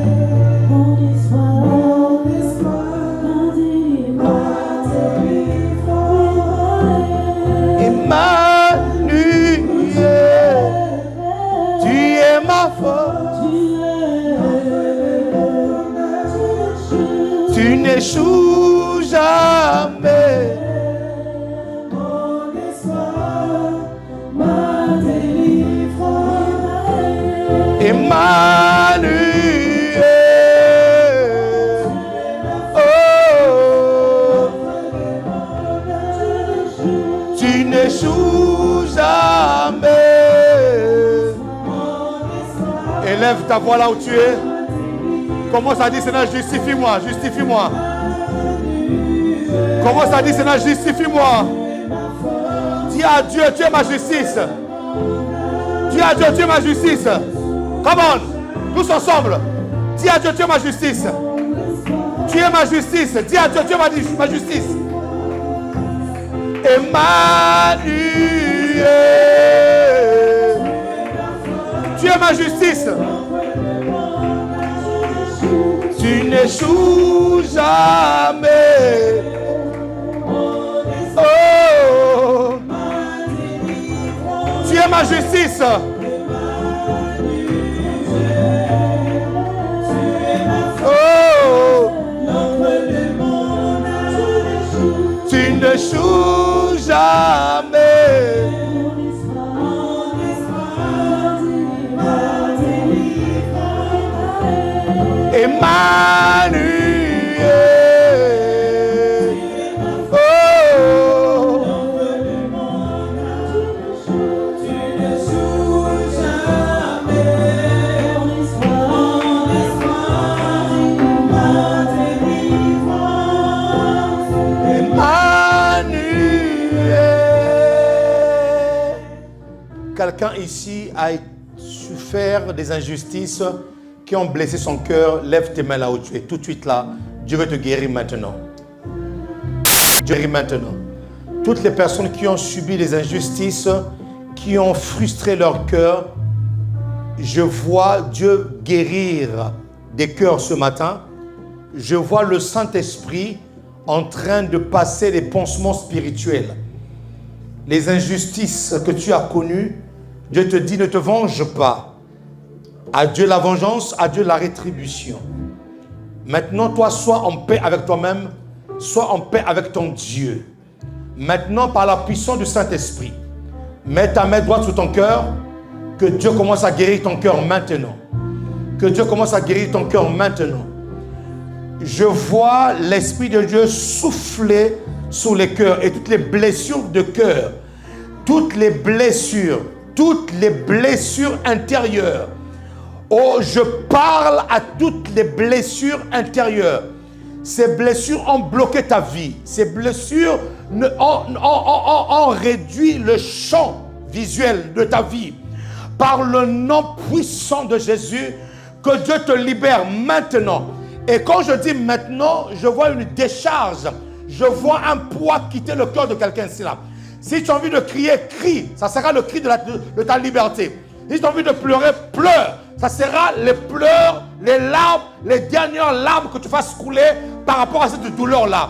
mon espoir, et ma nuit. Tu es ma force, tu n'échoues jamais. Et ma nuit, oh, tu n'échoues jamais. Élève ta voix là où tu es. Commence à dire, Seigneur, justifie-moi, justifie-moi. Commence à dire, Seigneur, justifie-moi. Dis à Dieu, tu es ma justice. Dis à Dieu, tu es ma justice. Come on, tous ensemble. Dis à Dieu, tu es ma justice. Tu es ma justice. Dis à Dieu, tu es ma justice. Emmanuel. Tu es ma justice. Tu n'échoues jamais. Oh, tu es ma justice. Oh, tu n'échoues jamais. Emmanuel. Oh, quelqu'un ici a souffert des injustices qui ont blessé son cœur. Lève tes mains là où tu es. Tout de suite là, Dieu veut te guérir maintenant. Dieu guérit maintenant. Toutes les personnes qui ont subi des injustices, qui ont frustré leur cœur, je vois Dieu guérir des cœurs ce matin. Je vois le Saint-Esprit en train de passer les pansements spirituels. Les injustices que tu as connues, Dieu te dit, ne te venge pas. À Dieu la vengeance, à Dieu la rétribution. Maintenant, toi, sois en paix avec toi-même, sois en paix avec ton Dieu. Maintenant, par la puissance du Saint-Esprit, mets ta main droite sur ton cœur, que Dieu commence à guérir ton cœur maintenant. Que Dieu commence à guérir ton cœur maintenant. Je vois l'Esprit de Dieu souffler sur les cœurs et toutes les blessures de cœur, toutes les blessures intérieures. Oh, je parle à toutes les blessures intérieures. Ces blessures ont bloqué ta vie. Ces blessures ont réduit le champ visuel de ta vie. Par le nom puissant de Jésus, que Dieu te libère maintenant. Et quand je dis maintenant, je vois une décharge. Je vois un poids quitter le cœur de quelqu'un ici là. Si tu as envie de crier, crie. Ça sera le cri de ta liberté. Si tu as envie de pleurer, pleure. Ça sera les pleurs, les larmes, les dernières larmes que tu fasses couler par rapport à cette douleur-là.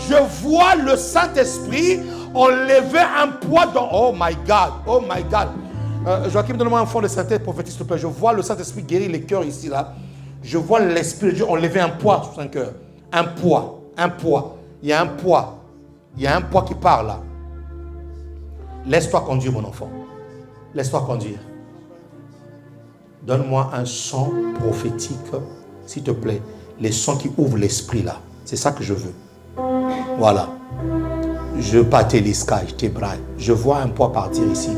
Je vois le Saint-Esprit enlever un poids dans... Oh my God, oh my God. Joachim, donne-moi un fond de synthèse prophétique, s'il te plaît. Je vois le Saint-Esprit guérir les cœurs ici, là. Je vois l'Esprit de Dieu enlever un poids sur son cœur. Un poids. Il y a un poids. Il y a un poids qui part là. Laisse-toi conduire, mon enfant. Laisse-toi conduire. Donne-moi un son prophétique, s'il te plaît. Les sons qui ouvrent l'esprit là. C'est ça que je veux. Voilà. Je je vois un poids partir ici.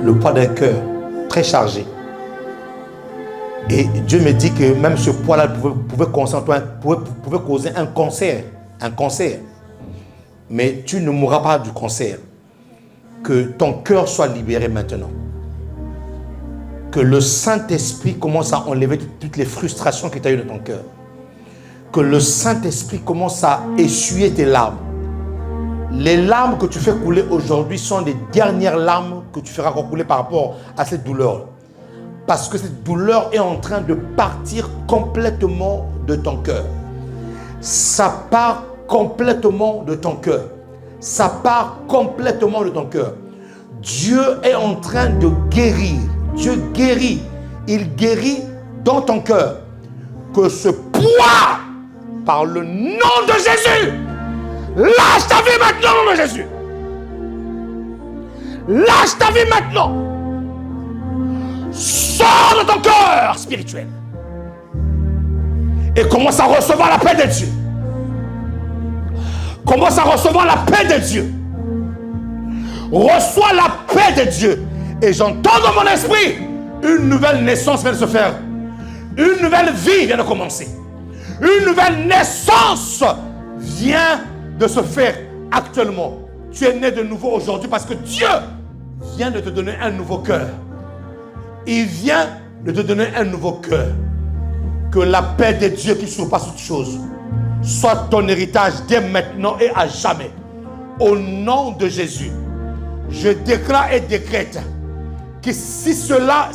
Le poids d'un cœur très chargé. Et Dieu me dit que même ce poids-là pouvait causer un cancer. Un cancer. Mais tu ne mourras pas du cancer. Que ton cœur soit libéré maintenant. Que le Saint-Esprit commence à enlever toutes les frustrations que tu as eues dans ton cœur. Que le Saint-Esprit commence à essuyer tes larmes. Les larmes que tu fais couler aujourd'hui sont les dernières larmes que tu feras couler par rapport à cette douleur. Parce que cette douleur est en train de partir complètement de ton cœur. Ça part complètement de ton cœur. Ça part complètement de ton cœur. Dieu est en train de guérir. Dieu guérit. Il guérit dans ton cœur. Que ce poids, par le nom de Jésus, lâche ta vie maintenant au nom de Jésus. Lâche ta vie maintenant. Sors de ton cœur spirituel. Et commence à recevoir la paix de Dieu. Commence à recevoir la paix de Dieu. Reçois la paix de Dieu. Et j'entends dans mon esprit, une nouvelle naissance vient de se faire. Une nouvelle vie vient de commencer. Une nouvelle naissance vient de se faire actuellement. Tu es né de nouveau aujourd'hui parce que Dieu vient de te donner un nouveau cœur. Il vient de te donner un nouveau cœur. Que la paix de Dieu qui surpasse toute chose soit ton héritage dès maintenant et à jamais. Au nom de Jésus, je déclare et décrète que si cela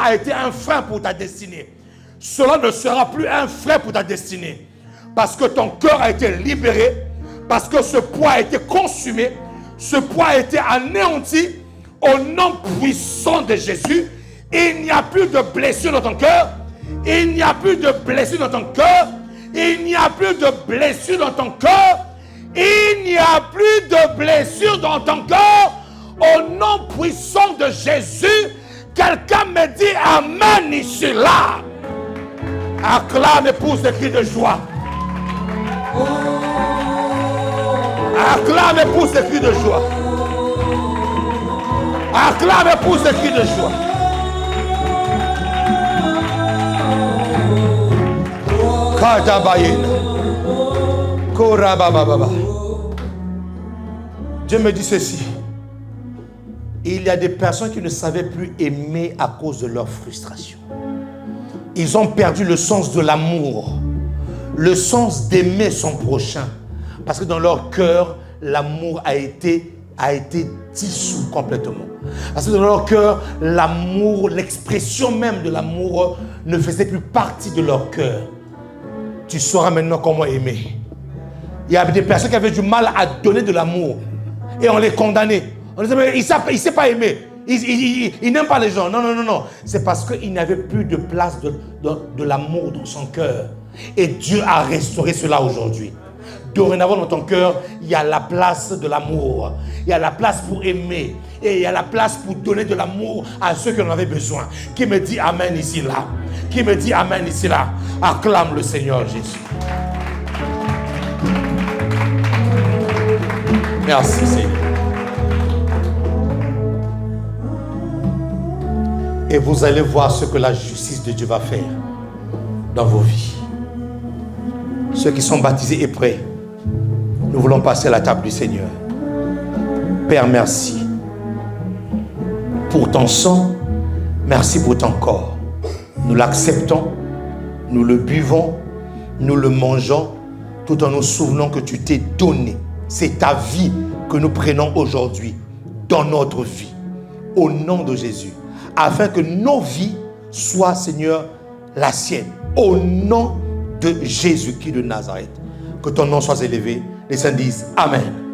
a été un frein pour ta destinée, cela ne sera plus un frein pour ta destinée. Parce que ton cœur a été libéré, parce que ce poids a été consumé, ce poids a été anéanti. Au nom puissant de Jésus, il n'y a plus de blessure dans ton cœur. Il n'y a plus de blessure dans ton cœur. Il n'y a plus de blessure dans ton cœur. Il n'y a plus de blessure dans ton cœur. Au nom puissant de Jésus, quelqu'un me dit Amen ici là. Acclame et pousse des cris de joie. Acclame et pousse des cris de joie. Acclame et pousse des cris de joie. Dieu me dit ceci. Il y a des personnes qui ne savaient plus aimer à cause de leur frustration. Ils ont perdu le sens de l'amour, le sens d'aimer son prochain. Parce que dans leur cœur, l'amour a été dissous complètement. Parce que dans leur cœur, l'amour, l'expression même de l'amour ne faisait plus partie de leur cœur. Tu sauras maintenant comment aimer. Il y a des personnes qui avaient du mal à donner de l'amour et on les condamnait. On disait, mais il ne sait pas aimer. Il n'aime pas les gens. Non. C'est parce qu'il n'y avait plus de place de l'amour dans son cœur. Et Dieu a restauré cela aujourd'hui. Dorénavant dans ton cœur, il y a la place de l'amour. Il y a la place pour aimer. Et il y a la place pour donner de l'amour à ceux qui en avaient besoin. Qui me dit Amen ici là. Qui me dit Amen ici là. Acclame le Seigneur Jésus. Merci Seigneur. Et vous allez voir ce que la justice de Dieu va faire dans vos vies. Ceux qui sont baptisés et prêts, nous voulons passer à la table du Seigneur. Père, merci pour ton sang, merci pour ton corps. Nous l'acceptons, nous le buvons, nous le mangeons, tout en nous souvenant que tu t'es donné. C'est ta vie que nous prenons aujourd'hui dans notre vie, au nom de Jésus, afin que nos vies soient, Seigneur, la sienne, au nom de Jésus-Christ de Nazareth. Que ton nom soit élevé. Les saints disent Amen.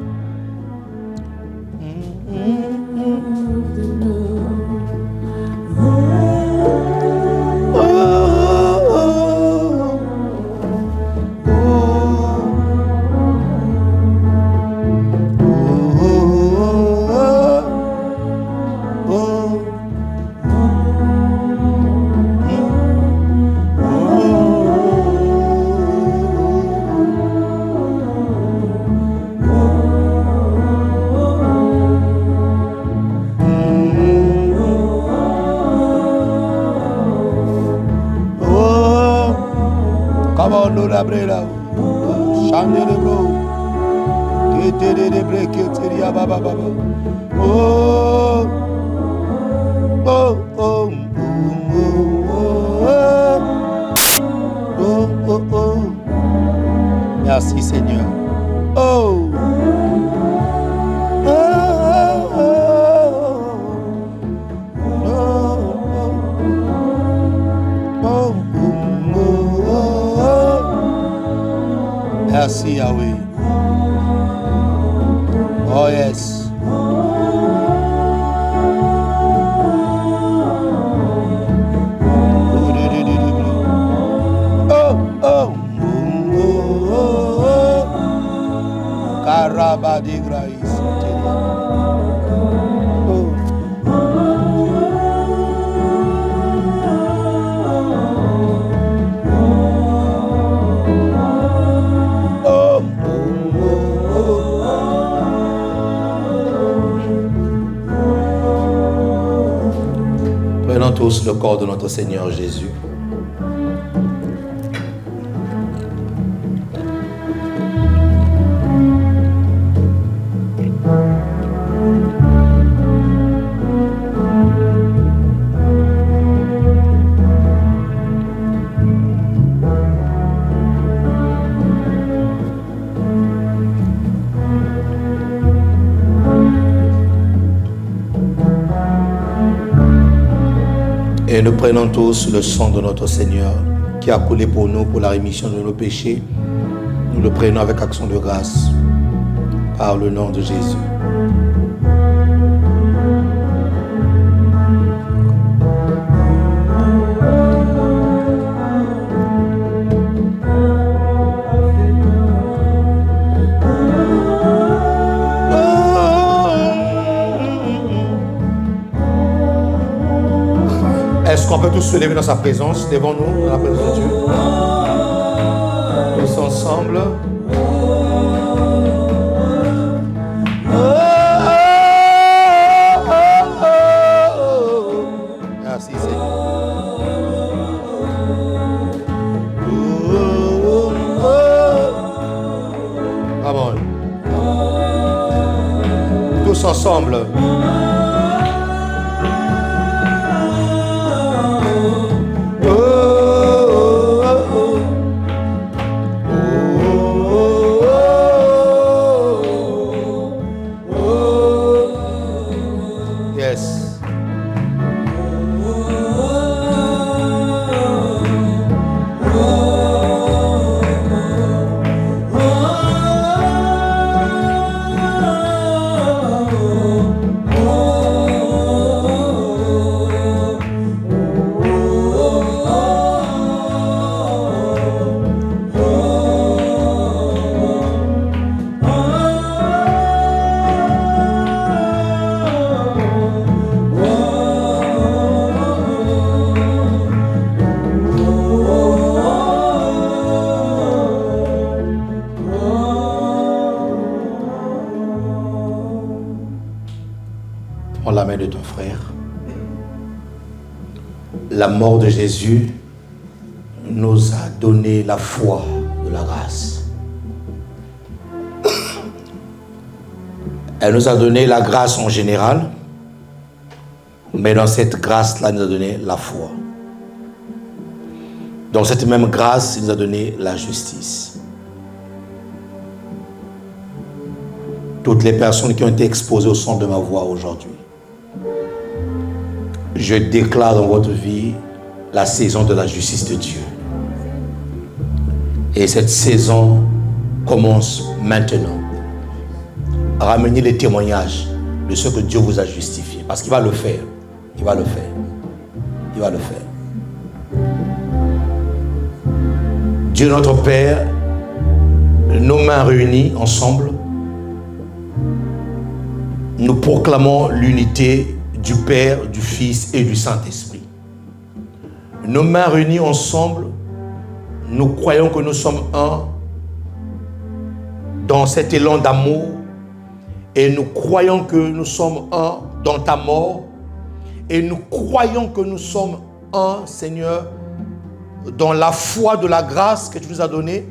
Merci Seigneur. Merci Yahweh. Oh yes. Karabadi Grace. Prenons tous le corps de notre Seigneur Jésus. Et nous prenons tous le sang de notre Seigneur qui a coulé pour nous, pour la rémission de nos péchés. Nous le prenons avec action de grâce par le nom de Jésus. Est-ce qu'on peut tous se lever dans sa présence, devant nous, dans la présence de Dieu? Tous ensemble. Merci Seigneur. Amen. Tous ensemble. De ton frère. La mort de Jésus nous a donné la foi de la grâce. Elle nous a donné la grâce en général, mais dans cette grâce-là, elle nous a donné la foi. Dans cette même grâce, il nous a donné la justice. Toutes les personnes qui ont été exposées au son de ma voix aujourd'hui, je déclare dans votre vie la saison de la justice de Dieu. Et cette saison commence maintenant. Ramenez les témoignages de ce que Dieu vous a justifié. Parce qu'il va le faire. Il va le faire. Il va le faire. Dieu notre Père, nos mains réunies ensemble, nous proclamons l'unité du Père, du Fils et du Saint-Esprit. Nos mains réunies ensemble, nous croyons que nous sommes un dans cet élan d'amour et nous croyons que nous sommes un dans ta mort et nous croyons que nous sommes un, Seigneur, dans la foi de la grâce que tu nous as donnée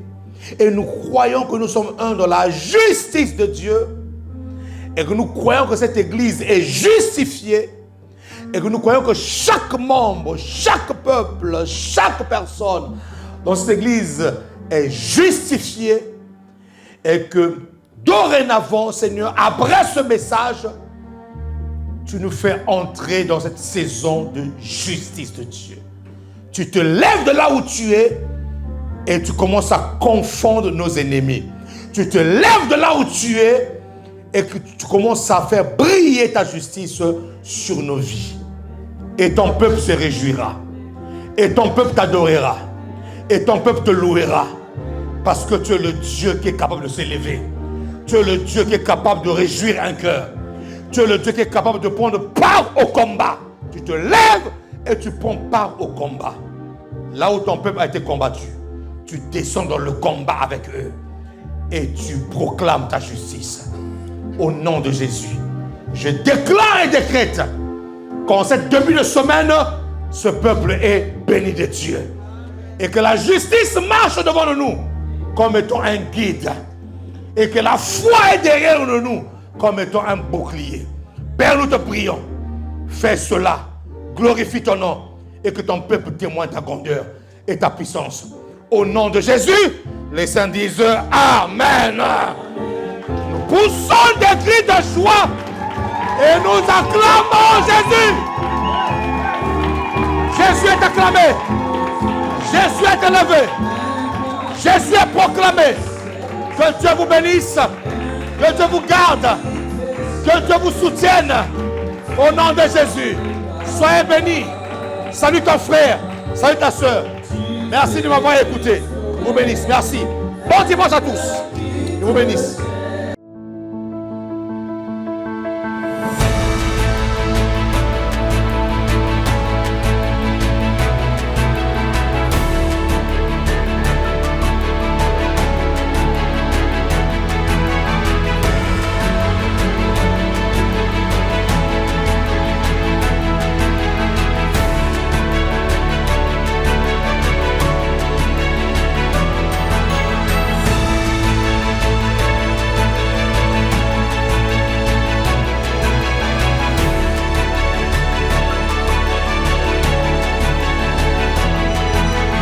et nous croyons que nous sommes un dans la justice de Dieu et que nous croyons que cette église est justifiée et que nous croyons que chaque membre, chaque peuple, chaque personne dans cette église est justifiée et que dorénavant, Seigneur, après ce message, tu nous fais entrer dans cette saison de justice de Dieu. Tu te lèves de là où tu es et tu commences à confondre nos ennemis. Tu te lèves de là où tu es et que tu commences à faire briller ta justice sur nos vies. Et ton peuple se réjouira. Et ton peuple t'adorera. Et ton peuple te louera. Parce que tu es le Dieu qui est capable de s'élever. Tu es le Dieu qui est capable de réjouir un cœur. Tu es le Dieu qui est capable de prendre part au combat. Tu te lèves et tu prends part au combat. Là où ton peuple a été combattu, tu descends dans le combat avec eux. Et tu proclames ta justice. Au nom de Jésus, je déclare et décrète qu'en cette début de semaine, ce peuple est béni de Dieu. Et que la justice marche devant nous comme étant un guide. Et que la foi est derrière nous comme étant un bouclier. Père, nous te prions. Fais cela. Glorifie ton nom. Et que ton peuple témoigne ta grandeur et ta puissance. Au nom de Jésus, les saints disent Amen. Nous poussons des cris de joie et nous acclamons Jésus. est acclamé. Jésus est élevé. Jésus est proclamé. Que Dieu vous bénisse. Que Dieu vous garde. Que Dieu vous soutienne. Au nom de Jésus. Soyez bénis. Salut ton frère. Salut ta soeur. Merci de m'avoir écouté. Je vous bénisse. Merci. Bon dimanche à tous. Je vous bénisse.